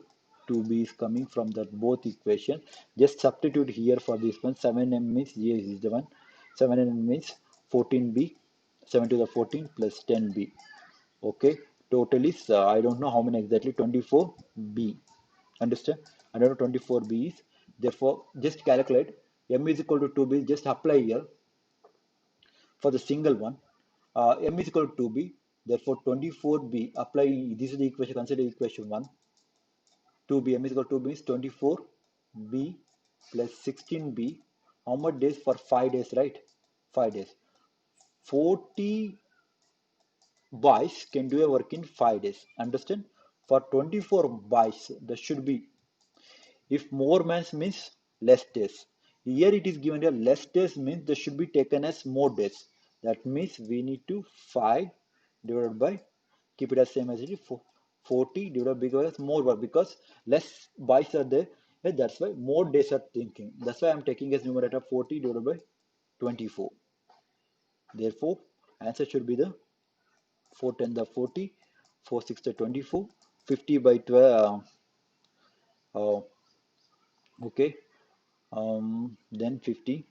2b is coming from that both equation. Just substitute here for this one. 7m means here is the one. 7m means 14b, 7 to the 14 plus 10b. Okay, total is I don't know how many exactly, 24b. Understand? I don't know 24b is. Therefore, just calculate m is equal to 2b. Just apply here for the single one. M is equal to 2b. Therefore, 24b. Apply. This is the equation. Consider equation 1. 2b. M is equal to 2b means 24b plus 16b. How much days? For 5 days, right? 5 days. 40 boys can do a work in 5 days. Understand? For 24 boys, there should be, if more months means less days. Here it is given here less days means they should be taken as more days. That means we need to 5 divided by, keep it as same as it is, 40 divided by more work because less boys are there. That's why more days are thinking. That's why I'm taking as numerator 40 divided by 24. Therefore, answer should be the 4 10 the 40, 4 6 the 24, 50 by 12. Okay, then 50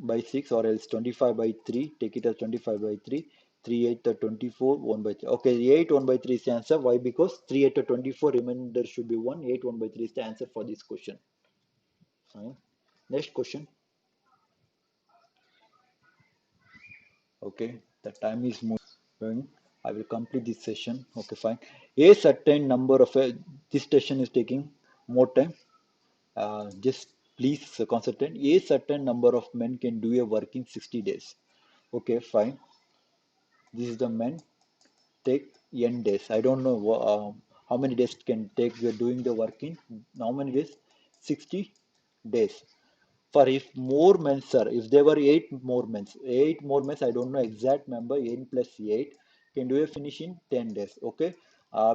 by 6 or else 25 by 3. Take it as 25 by 3. 3 8 the 24, 1 by 3. Okay, 8 1 by 3 is the answer. Why? Because 3 8 to 24, remainder should be 1. 8 1 by 3 is the answer for this question. Fine. Next question. Okay, the time is moving. I will complete this session. Okay, fine. A certain number of this session is taking more time. Just please concentrate. A certain number of men can do a work in 60 days. Okay, fine. This is the men take n days. I don't know how many days can take doing the work in. How many days? 60 days. For if more men, sir, if there were eight more men, I don't know exact number, n plus 8 can do a finish in 10 days. Okay,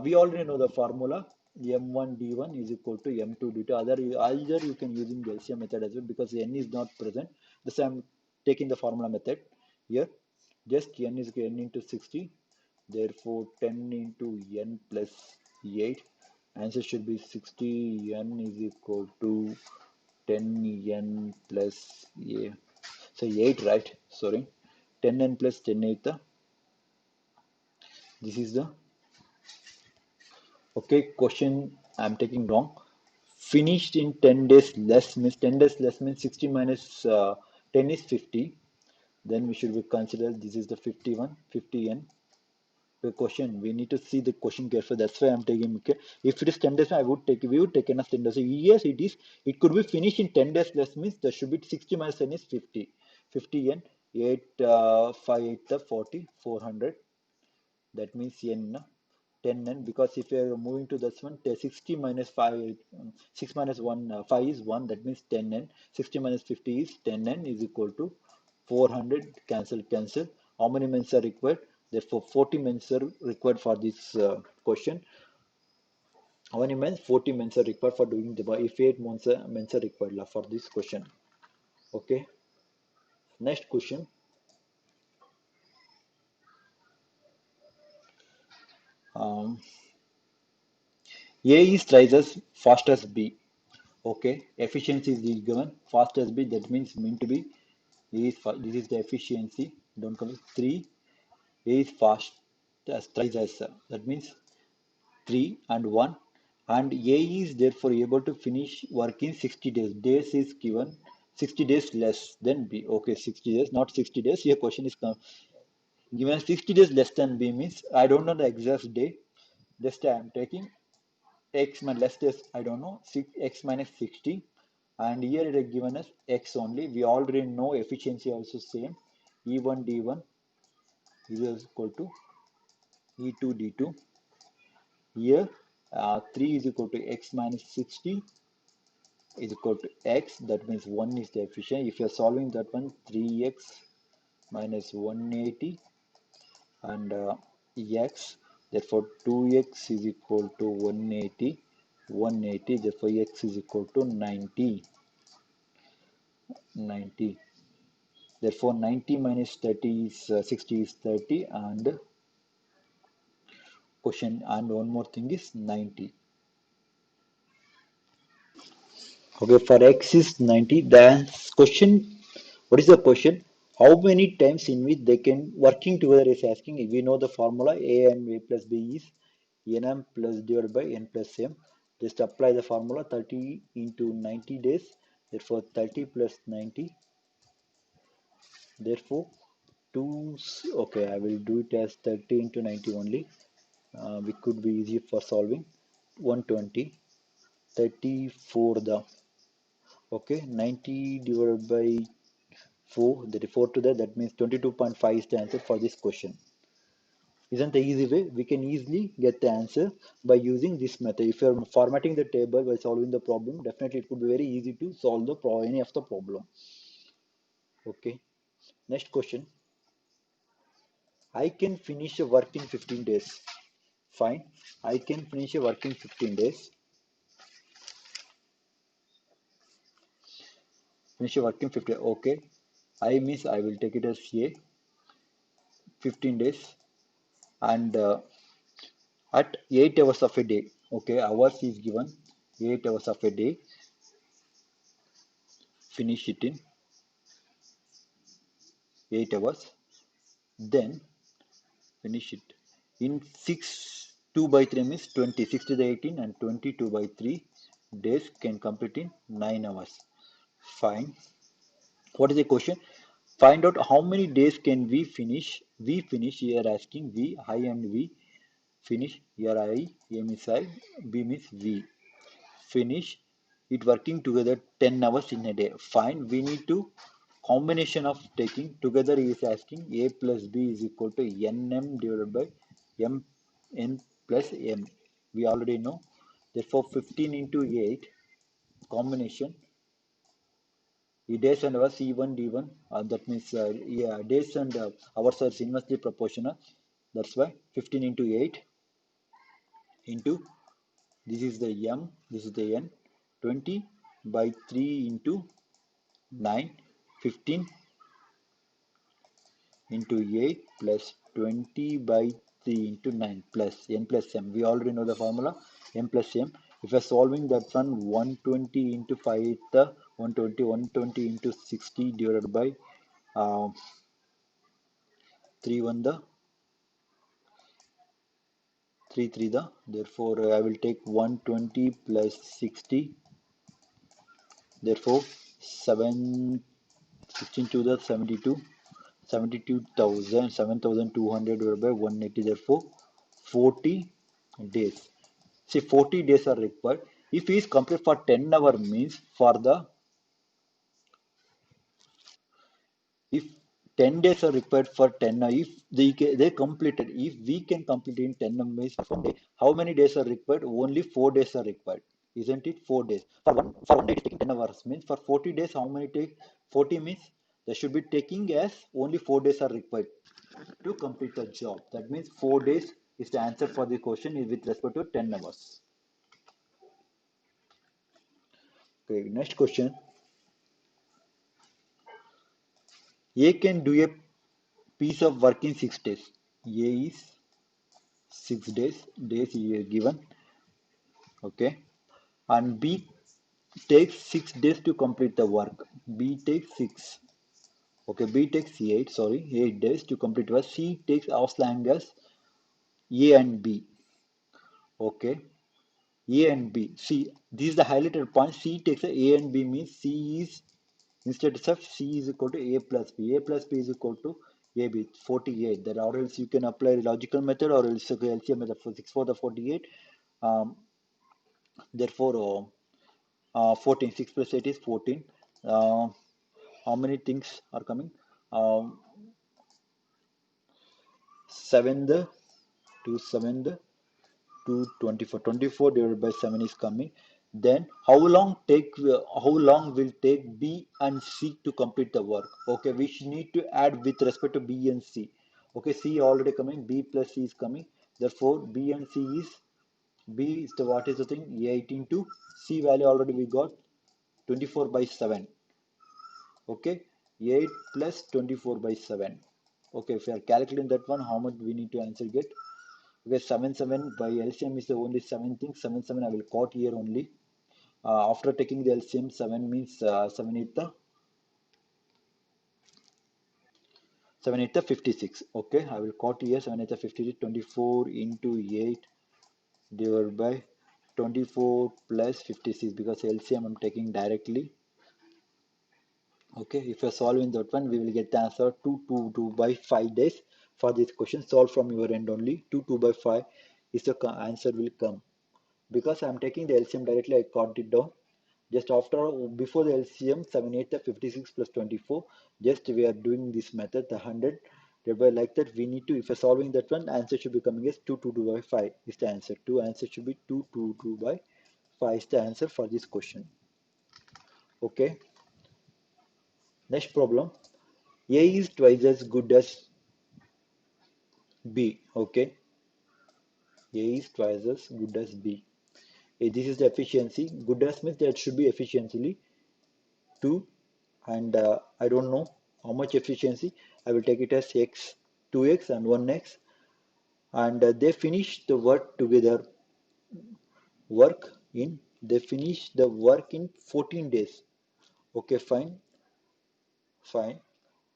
we already know the formula. M1 D1 is equal to M2 D2. Either you can using the LCM method as well because n is not present. This I'm taking the formula method here. Just n is n into 60. Therefore, 10 into n plus 8. Answer should be 60 n is equal to 10n plus a. So 8, right? Sorry. 10n plus 10 8. This is the okay question I'm taking wrong. Finished in 10 days less means 10 days less means 60 minus 10 is 50. Then we should be consider this is the 51, 50n. The question we need to see the question carefully. That's why I'm taking. Okay, if it is 10 days, I would take, we would take enough 10 days. Yes, it is. It could be finished in 10 days less means there should be 60 minus 10 is 50. 50 n 8 5 8 the 40 400. That means n 10 n, because if you are moving to this one, 60 minus 5 6 minus 1 5 is 1. That means 10 n. 60 minus 50 is 10 n is equal to 400. Cancel. How many men are required? Therefore 40 men are required for this question. How many men? 40 men are required for doing the, if 8 men are required for this question. Okay, next question. um, A is thrice as fast as B. Okay, efficiency is given. Fast as B, that means mean to be A is this is the efficiency. Don't confuse. 3. A is fast as thrice as, that means 3 and 1, and A is therefore able to finish work in 60 days. Days is given 60 days less than B. Okay, 60 days, not 60 days. Here question is given 60 days less than B means I don't know the exact day. Just I am taking x minus less days, I don't know, x minus 60, and here it is given as x only. We already know efficiency also same. E1 D1 is equal to E2 D2. Here 3 is equal to x minus 60 is equal to x. That means 1 is the efficient. If you are solving that one, 3x minus 180 and x, therefore 2x is equal to 180, 180, therefore x is equal to 90, 90. Therefore 90 minus 30 is 60 is 30, and question and one more thing is 90. Okay, for x is 90. The question, what is the question? How many times in which they can working together is asking. If we know the formula a and a plus b is nm plus divided by n plus m. Just apply the formula 30 into 90 days. Therefore 30 plus 90. Therefore 2, okay, I will do it as 30 into 90 only. We could be easy for solving. 120, 30 for the, okay, 90 divided by 4, that is 4 to that means 22.5 is the answer for this question. Isn't the easy way? We can easily get the answer by using this method. If you're formatting the table by solving the problem, definitely it could be very easy to solve the any of the problem. Okay, next question. I can finish a work in 15 days. Fine, I can finish a work in 15 days. Finish a work in 15. Okay, I means I will take it as A, 15 days, and at 8 hours of a day. Okay, hours is given 8 hours of a day. Finish it in 8 hours. Then finish it in 6. 2 by 3 means 20. 6 to the 18 and 22 by 3 days can complete in 9 hours. Fine. What is the question? Find out how many days can we finish. We finish here asking V, I and V. Finish here I, A means I, B means V. Finish it working together 10 hours in a day. Fine, we need to combination of taking together is asking A plus B is equal to nm divided by m n plus m. We already know. Therefore 15 into 8 combination days and hours C1 D1, that means yeah, days and hours are inversely proportional. That's why 15 into 8 into, this is the m, this is the n, 20 by 3 into 9, 15 into 8 plus 20 by 3 into 9 plus n plus m. We already know the formula m plus m. If we are solving that one, 120 into 5 the 120, 120 into 60 divided by 3 1 the 3 3 the. Therefore I will take 120 plus 60. Therefore 7 16 to the 72. 72,000, 7,200 divided by 180, therefore 40 days. See, 40 days are required. If he is complete for 10 hour means for the, if 10 days are required for 10 hour, if they completed, if we can complete in 10 hour means for day, how many days are required? Only 4 days are required. Isn't it? 4 days. For one day taking 10 hours means for 40 days, how many take? 40 means they should be taking as only 4 days are required to complete the job. That means 4 days is the answer for the question is with respect to 10 hours. Okay, next question. A can do a piece of work in 6 days. A is 6 days, days is given. Okay. And B takes 6 days to complete the work. B takes 6. Okay, B takes 8, sorry, 8 days to complete work. C takes as long as A and B. Okay, A and B. See, this is the highlighted point. C takes A and B means C is instead of C is equal to A plus B. A plus B is equal to AB, 48. That or else you can apply logical method or else LCM method for 6 for the 48. Um, therefore, 14. 6 plus 8 is 14. Uh, how many things are coming? Um, 7th to 7th to 24. 24 divided by 7 is coming. Then how long will take B and C to complete the work? Okay, we should need to add with respect to B and C. Okay, C already coming, B plus C is coming. Therefore, B and C is B is the what is the thing? 18 to C value already we got 24 by 7. Okay, 8 plus 24 by 7. Okay, if you are calculating that one, how much we need to answer get? Okay, 7 7 by LCM is the only 7 thing. 7 7 I will quote here only. After taking the LCM, 7 means 7 8 the 7 8 the 56. Okay, I will quote here 7 8 the 56. 24 into 8 divided by 24 plus 56 because LCM I'm taking directly. Okay, if you're solving that one, we will get the answer 2 by 5 days for this question. Solve from your end only. 2 by 5 is the answer will come. Because I'm taking the LCM directly, I got it down. Just after, before the LCM, 7 8 the 56 plus 24. Just we are doing this method, the 100. Thereby like that, we need to, if you're solving that one, answer should be coming as 2 by 5 is the answer. Two answer should be 2 by 5 is the answer for this question. Okay. Next problem. A is twice as good as B. Okay, A is twice as good as B. This is the efficiency. Good as means that should be efficiently 2, and I don't know how much efficiency. I will take it as x, 2x and 1x, and they finish the work together. They finish the work in 14 days. Okay, fine.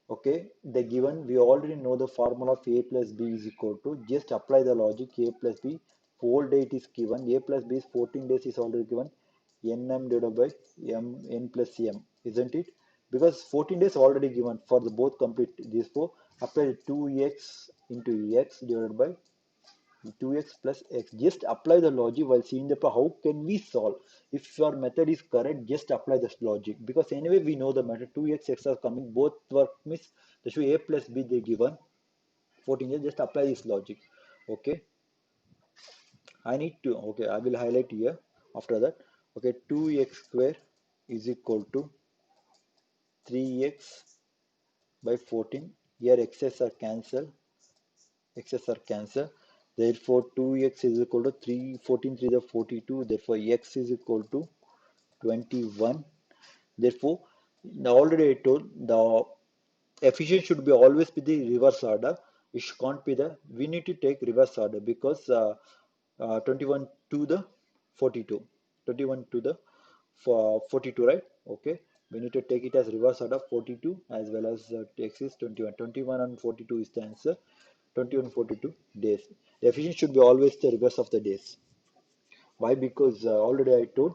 Okay, the given we already know the formula of a plus b is equal to just apply the logic a plus b whole date is given a plus b is 14 days is already given nm divided by m n plus m isn't it because 14 days already given for the both complete these four apply 2x into x divided by 2x plus x. Just apply the logic while seeing the how can we solve. If your method is correct, just apply this logic because anyway we know the method 2x x are coming both work means the should a plus b they given 14 years just apply this logic. Okay, I need to okay I will highlight here after that. Okay, 2x square is equal to 3x by 14. Here x's are cancelled, x's are cancelled. Therefore, 2x is equal to 3, 14, 3 the 42. Therefore, x is equal to 21. Therefore, already I told the efficient should be always be the reverse order. It can't be the, we need to take reverse order because 21 to the 42. 21 to the 42, right? Okay. We need to take it as reverse order 42 as well as x is 21. 21 and 42 is the answer. 21 42 days. The efficient should be always the reverse of the days. Why? Because already I told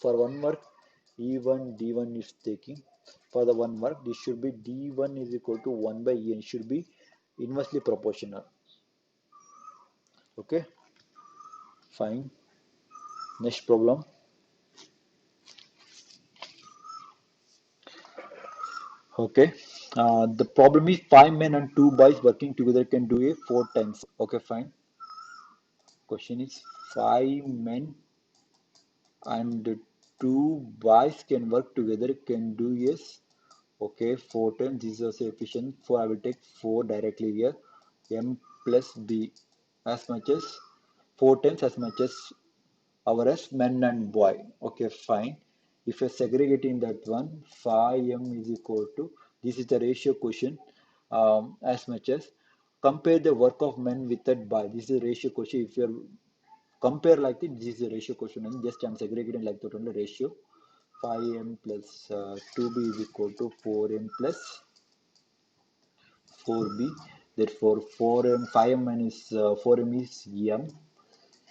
for one work E1 D1 is taking. For the one work this should be D1 is equal to 1 by E and should be inversely proportional. Okay, fine. Next problem. Okay, the problem is 5 men and 2 boys working together can do a 4 times. Okay, fine. Question is 5 men and 2 boys can work together can do yes. Okay, 4 times this is also efficient. 4 I will take 4 directly here. M plus B as much as 4 times as much as our as men and boy. Okay, fine. If you're segregating that one, 5m is equal to this is the ratio question as much as compare the work of men with that boy. This is a ratio question. If you're compare like this is a ratio question and just I'm segregating like that only ratio 5m plus 2b is equal to 4m plus 4b. Therefore, 4m 5m minus 4m is m.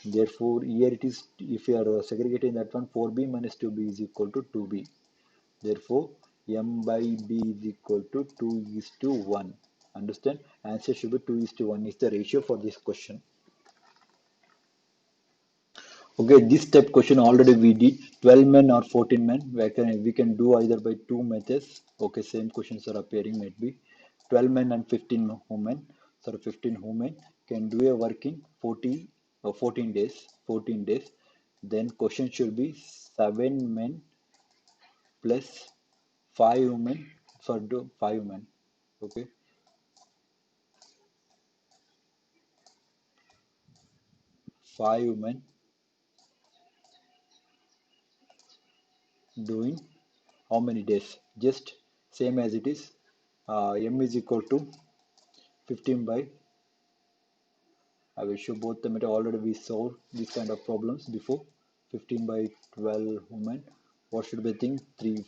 Therefore, here it is, if you are segregating that one, 4b minus 2b is equal to 2b. Therefore, m by b is equal to 2 is to 1. Understand? Answer should be 2 is to 1 is the ratio for this question. Okay, this step question already we did 12 men or 14 men. We can do either by two methods. Okay, same questions are appearing, might be 12 men and 15 women. So 15 women can do a work in 40 or 14 days. 14 days. Then question should be 7 men plus 5 women for do 5 men. Okay, 5 women doing how many days? Just same as it is. M is equal to 15 by, I will show both the method. Already we solved these kind of problems before. 15 by 12 women. What should be think? 3,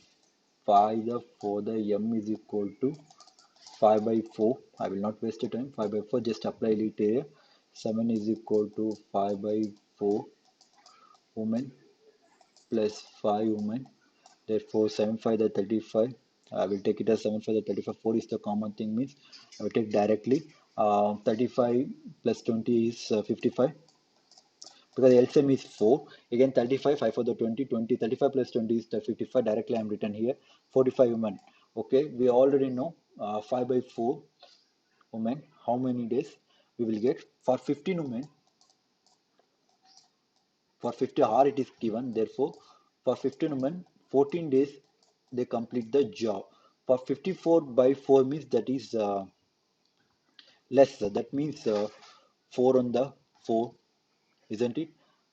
5 the 4 the M is equal to 5 by 4. I will not waste your time. 5 by 4, just apply it here. 7 is equal to 5 by 4 women plus 5 women. Therefore 7 5 the 35. I will take it as 7 5 the 35. 4 is the common thing, means I will take directly. 35 plus 20 is 55, because LCM is 4. Again 35, 5 for the 20, 20, 35 plus 20 is the 55. Directly I am written here 45 women. Okay, we already know 5 by 4 women, how many days we will get for 15 women. For 50 hour it is given, therefore for 15 women 14 days they complete the job. For 54 by 4 means that is less, that means 4 on the 4, isn't it?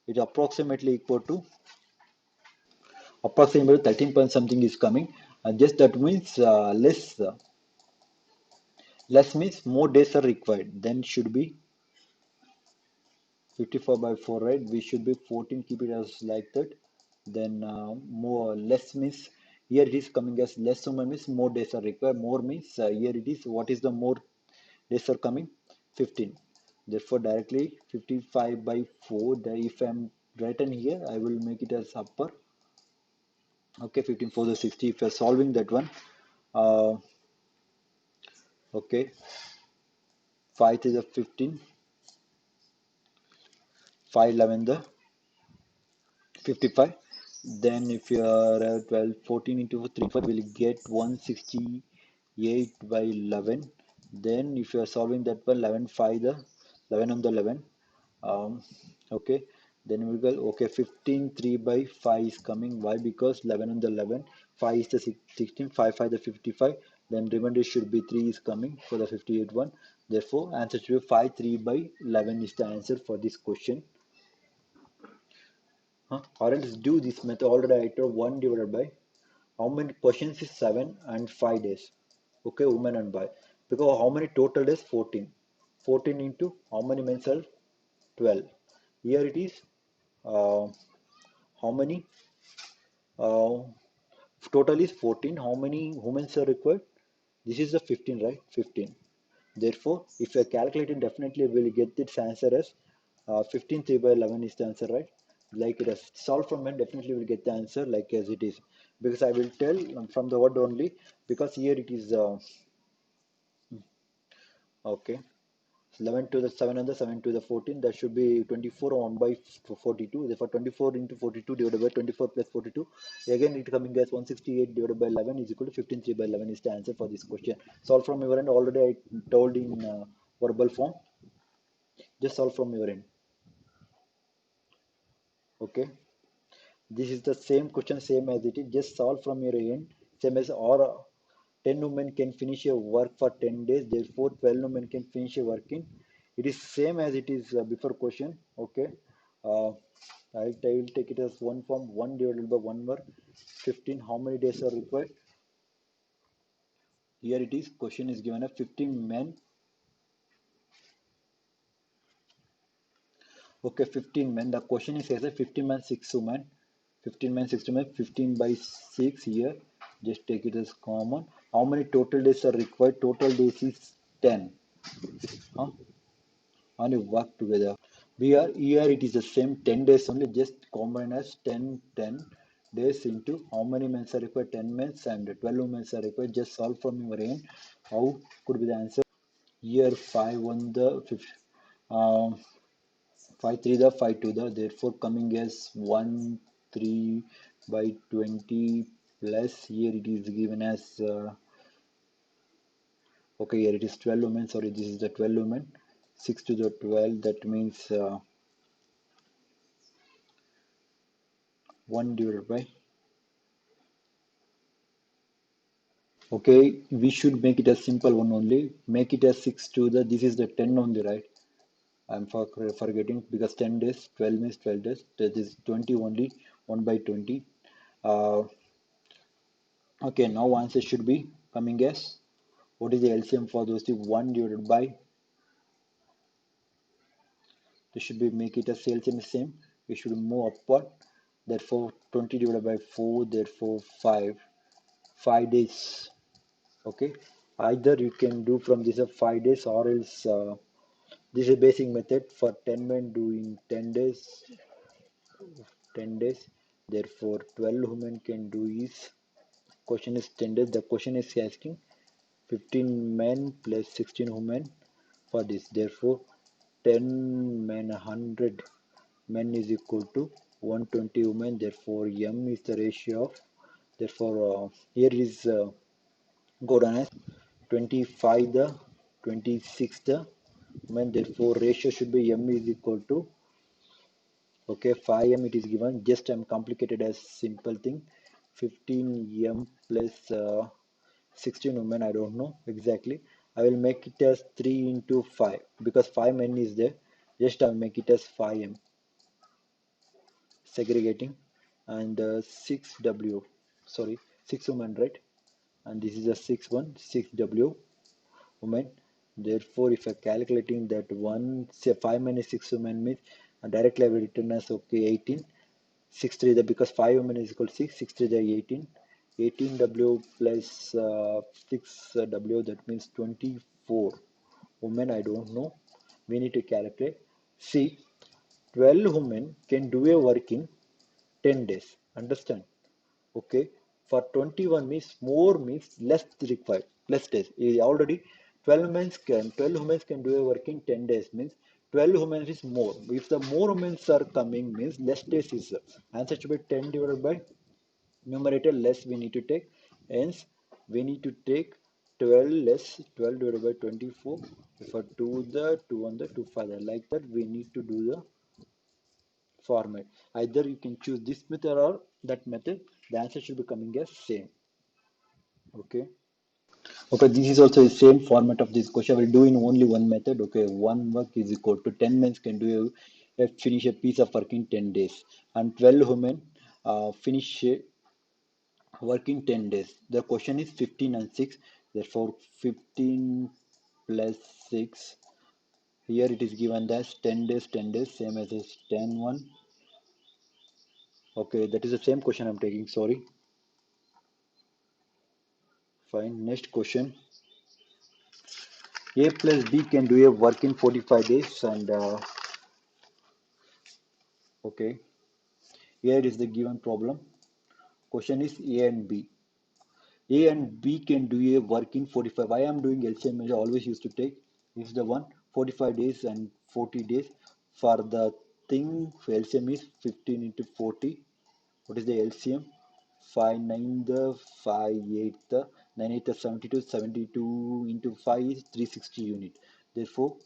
It approximately equal to approximately 13 point something is coming, and just that means less means more days are required, then should be 54 by 4, right? We should be 14, keep it as like that. Then more less means here it is coming as less women means more days are required. More means here it is, what is the more days are coming? 15. Therefore directly 55 by 4, the, if I'm written here I will make it as upper. Okay, 15 for the 60. If you're solving that one, uh, okay, 5 is a 15, 5 11 the 55. Then if you are 12, 14 into 3, 5, will get 168 by 11. Then if you are solving that one, 11 5 the 11 on the 11. Um, okay, then we will go, okay, 15 3 by 5 is coming. Why? Because 11 on the 11, 5 is the 16, 5 5 the 55. Then remainder should be 3 is coming for the 58 one. Therefore, answer should be 5 3 by 11 is the answer for this question. Or else do this method already I told 1 divided by how many questions is 7 and 5 days. Okay, women and boy. Because how many total days? 14. 14 into how many men are? 12. Here it is uh, how many? Uh, Total is 14. How many women are required? This is the 15, right? 15. Therefore, if you are calculating, definitely we'll get this answer as 15 3 by 11 is the answer, right? Like it is solved from it, definitely we'll get the answer like as it is. Because I will tell from the word only, because here it is okay. 11 to the 7 and the 7 to the 14, that should be 24 1 by 42. Therefore 24 into 42 divided by 24 plus 42, again it coming as 168 divided by 11 is equal to 15 3 by 11 is the answer for this question. Solve from your end, already I told in verbal form. Just solve from your end. Okay, this is the same question, same as it is. Just solve from your end, same as, or 10 women can finish a work for 10 days. Therefore, 12 women can finish a work in. It is same as it is before question. Okay, uh, I will take it as one form. 1 divided by 1 work. 15. How many days are required? Here it is. Question is given a 15 men. Okay, 15 men. The question is says 15 men, 6 women. 15 men, 6 women. 15 by 6 here. Just take it as common. How many total days are required? Total days is 10. Huh? And you work together. Here it is the same 10 days only, just combine as 10 days into how many months are required, 10 months and 12 months are required. Just solve from your end. How could be the answer? Here 5 on the 5, um, 5 3 the 5 2 the, therefore coming as 1 3 by 20 plus here it is given as okay, here it is 12 women, sorry, this is the 12 women, 6 to the 12, that means 1 divided by, okay, we should make it a simple one only, make it as 6 to the, this is the 10 only, right? I'm forgetting because 10 days, 12 means 12 days, that is 20 only, 1 by 20. Uh, okay, now answer should be coming as, what is the LCM for those two? 1 divided by, this should be make it as LCM is same, we should move upward, therefore 20 divided by 4, therefore 5 days. Okay, either you can do from this 5 days or else this is a basic method for 10 men doing 10 days, 10 days, therefore 12 women can do is, question is 10 days, the question is asking 15 men plus 16 women for this, therefore 10 men 100 men is equal to 120 women, therefore m is the ratio of, therefore here is go down as 25 the 26 the women, therefore ratio should be m is equal to, okay, 5m it is given, just I'm complicated as simple thing, 15m plus 16 women, I don't know exactly, I will make it as 3 into 5 because 5 men is there, just I'll make it as 5m segregating, and 6w, sorry, 6 women, right? And this is a 6 one, 6w women, therefore if I calculating that one, say 5 minus 6 women means directly I will return as, okay, 18, 6 3 the, because 5 women is equal to 6, 6 3 the 18, 18w plus 6w, that means 24 women, I don't know, we need to calculate. See, 12 women can do a work in 10 days, understand? Okay, for 21 means more means less required, less days. Already 12 women can do a work in 10 days means 12 women is more, if the more women are coming means less days is answer should be 10 divided by numerator less we need to take, hence we need to take 12 less 12 divided by 24, if I do the 2 on the 2 further like that we need to do the format. Either you can choose this method or that method. The answer should be coming as same. Okay. Okay, this is also the same format of this question. We'll do in only one method. Okay, one work is equal to 10 men can do finish a piece of work in 10 days, and 12 women finish work in 10 days. The question is 15 and 6. Therefore, 15 plus 6. Here it is given as 10 days, same as this 10 one. Okay, that is the same question I'm taking. Sorry. Fine. Next question. A plus B can do a work in 45 days, and okay, here is the given problem. Question is A and B. A and B can do a work in 45. Why I am doing LCM, I always used to take is the one 45 days and 40 days. For the thing, LCM is 15 into 40. What is the LCM? 5 9 the 5 8 the 9 8 the 72, 72 into 5 is 360 unit, therefore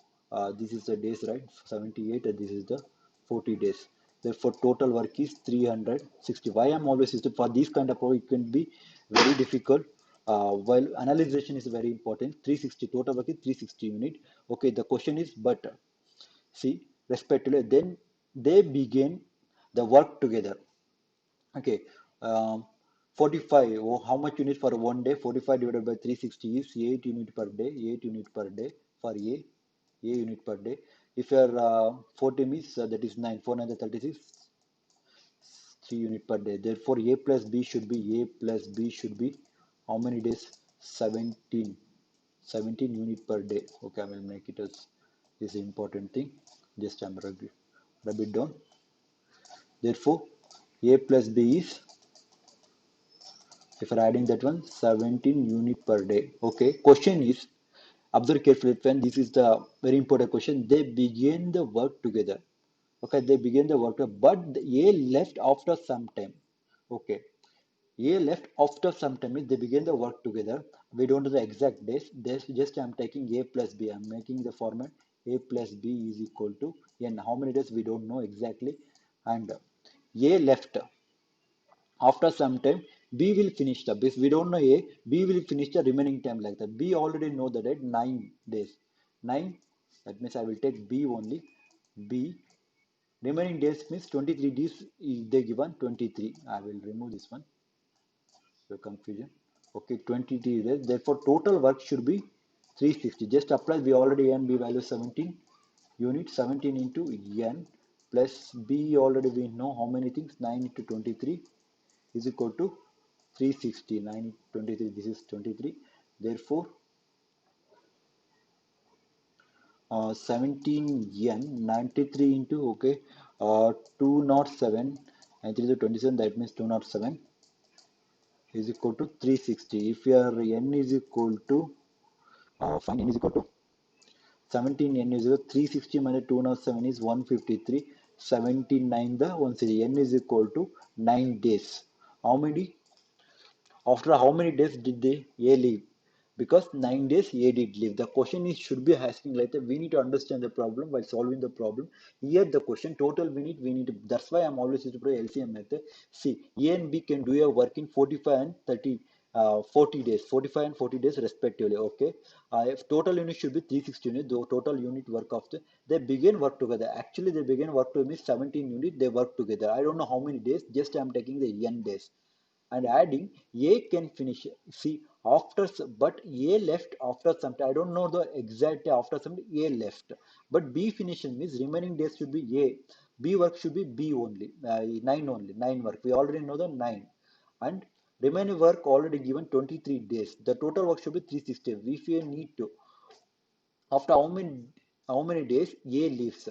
this is the days, right? 78 and this is the 40 days, therefore total work is 360. Why I'm always used to for these kind of problem it can be very difficult, while analyzation is very important. 360 total work is 360 unit. Okay, the question is but see respectively then they begin the work together. Okay, 45. Oh, how much unit for one day? 45 divided by 360 is 8 unit per day. 8 unit per day for A unit per day. If you're 40 means that is 9. 4 9 36, 3 unit per day. Therefore, A plus B should be how many days? 17. 17 unit per day. Okay, I will make it as this important thing. Just I'm Rub it down. Therefore, A plus B is, if you're adding that one, 17 unit per day. Okay. Question is, observe carefully, when this is the very important question. They begin the work together. Okay, they begin the work, but A left after some time. Okay, A left after some time means they begin the work together. We don't know the exact days. This just I'm taking A plus B. I'm making the format A plus B is equal to N. How many days we don't know exactly. And A left after some time. B will finish the. If we don't know A, B will finish the remaining time like that. B already know the date 9 days. 9. That means I will take B only. B remaining days means 23 days is they given 23. I will remove this one. So confusion. Okay, 23 days. Therefore, total work should be 360. Just apply. We already n b value 17 unit 17 into n plus b already we know how many things 9 into 23 is equal to 360. 9 into 23. This is 23. Therefore, 17 n 93 into okay 207 and 3 to 27. That means 207 is equal to 360. If your n is equal to fine, n is equal to 17, n is equal to 360 minus 207 is 153. 79 the 160. N is equal to 9 days. How many? After how many days did they A leave? Because 9 days A did leave. The question is should be asking like that. We need to understand the problem while solving the problem. Here the question total we need to, that's why I'm always used to put LCM method. See, A and B can do a work in 45 and 30 40 days, 45 and 40 days respectively. Okay, if total unit should be 360 units, the total unit work of they begin work together. Actually, they begin work to means 17 units. They work together. I don't know how many days. Just I'm taking the n days and adding A can finish. See, after but A left after some time. I don't know the exact after some time A left, but B finishing means remaining days should be A. B work should be B only, 9 only, 9 work. We already know the 9, and remaining work already given 23 days. The total work should be 360. If we need to, after how many days A leaves,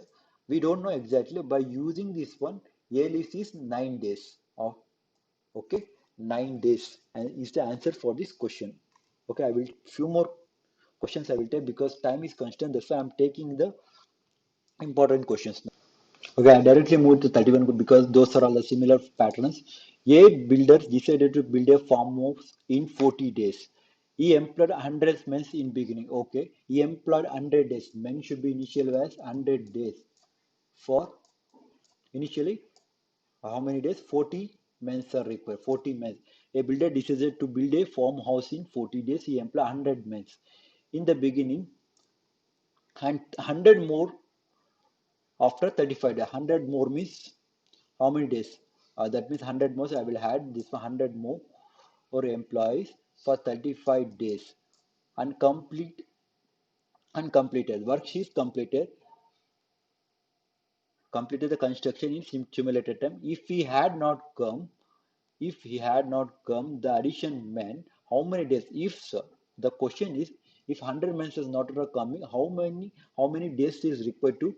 we don't know exactly. By using this one, A leaves is 9 days. Okay, 9 days and is the answer for this question. Okay, I will few more questions I will take because time is constant. That's why I'm taking the important questions now. Okay, I directly moved to 31 because those are all the similar patterns. A builder decided to build a farmhouse in 40 days. He employed 100 men in beginning. Okay, he employed 100 days. Men should be initial as 100 days for initially. How many days? 40 men are required. 40 men. A builder decided to build a farmhouse in 40 days. He employed 100 men. In the beginning, and 100 more after 35 days. 100 more means how many days? That means 100 more. So I will add this 100 more or employees for 35 days. Uncomplete, uncompleted. Work is completed the construction in simulated time. If he had not come, the addition meant how many days? If so, the question is, if 100 men is not coming, how many days is required to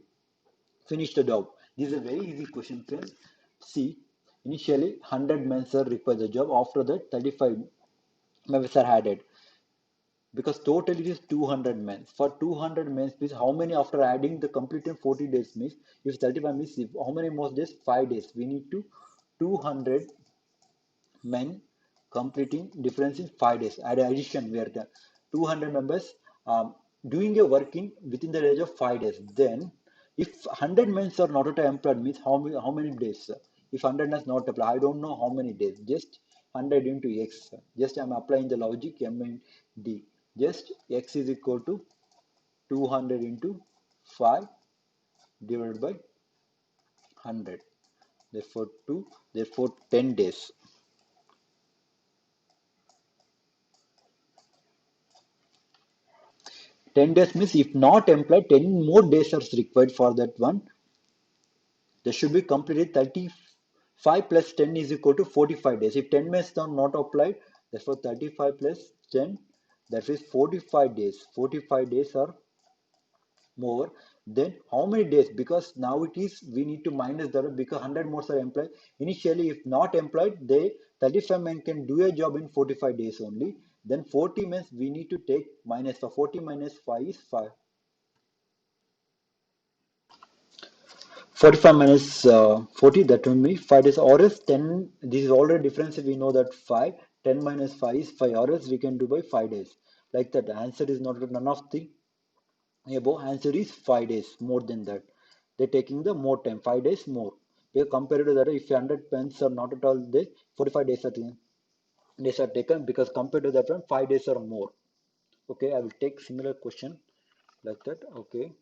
finish the job? This is a very easy question, friends. See, initially 100 men are required the job. After that, 35 men are added because total it is 200 men. For 200 men means how many after adding the completed 40 days means if 35 means if, how many more days? 5 days. We need to 200 men completing difference in 5 days. Add addition we are done. 200 members doing a working within the range of 5 days. Then if 100 men are not at employed means how many days? If 100 is not applied, I don't know how many days. Just 100 into x. Just I'm applying the logic m and d. Just x is equal to 200 into 5 divided by 100. Therefore 2. Therefore 10 days. 10 days means if not employed, 10 more days are required for that one. They should be completed 35 plus 10 is equal to 45 days. If 10 days are not applied, therefore 35 plus 10, that is 45 days. 45 days are more. Then how many days? Because now it is we need to minus that because 100 more are employed. Initially, if not employed, they 35 men can do a job in 45 days only. Then 40 means we need to take minus for 40 minus 5 is 5. 45 minus 40, that will be 5 days, or else 10. This is already difference. We know that 5, 10 minus 5 is 5, or else we can do by 5 days. Like that, the answer is not none of the above. Answer is 5 days, more than that. They're taking the more time, 5 days more. Because compared to that, if 100 pence are not at all there, 45 days are taken because compared to that one, 5 days or more. Okay, I will take similar question like that. Okay.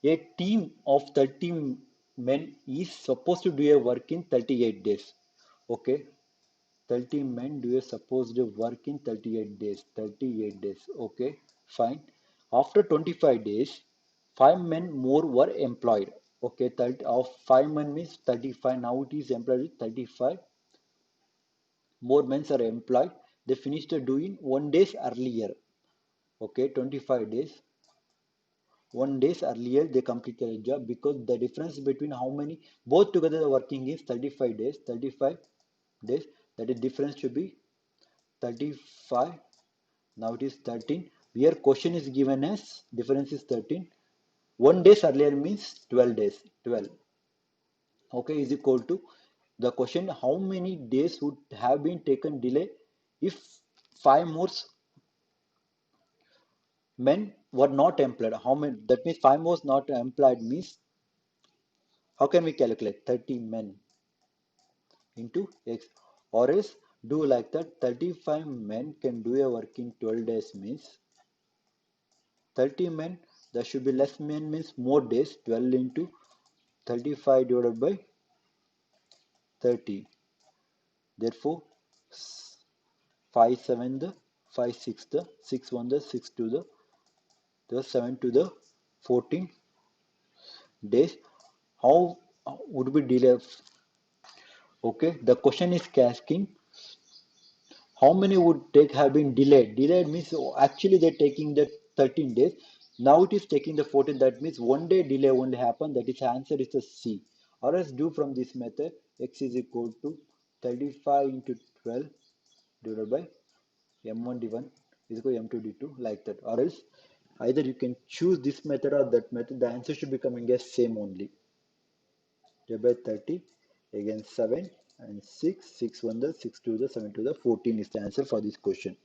A team of 30 men is supposed to do a work in 38 days. Okay. 30 men do a supposed work in 38 days. 38 days. Okay. Fine. After 25 days, 5 men more were employed. Okay. 30, of 5 men means 35. Now it is employed with 35. More men are employed. They finished doing 1 days earlier. Okay. 25 days. 1 days earlier they completed a job because the difference between how many both together working is 35 days. 35 days, that is difference should be 35. Now it is 13. Here question is given as difference is 13. 1 days earlier means 12 days. 12. Okay, is equal to the question how many days would have been taken delay if 5 more men were not employed. How many? That means 5 more not employed means how can we calculate 30 men into x, or else do like that 35 men can do a work in 12 days means 30 men, there should be less men means more days. 12 into 35 divided by 30, therefore 5 7 the 5 6 the 6 1 the 6 2 the 7 to the 14 days. How would be delay? Okay, the question is asking how many would take have been delayed? Delayed means actually they're taking the 13 days. Now it is taking the 14. That means 1 day delay only happened. That is answer is the C. Or else do from this method x is equal to 35 into 12 divided by m1 d1 is equal to m2 d2 like that. Or else either you can choose this method or that method. The answer should be coming as same only. Divided by 30 again 7 and 6 6 1 the 6 2 the 7 to the 14 is the answer for this question.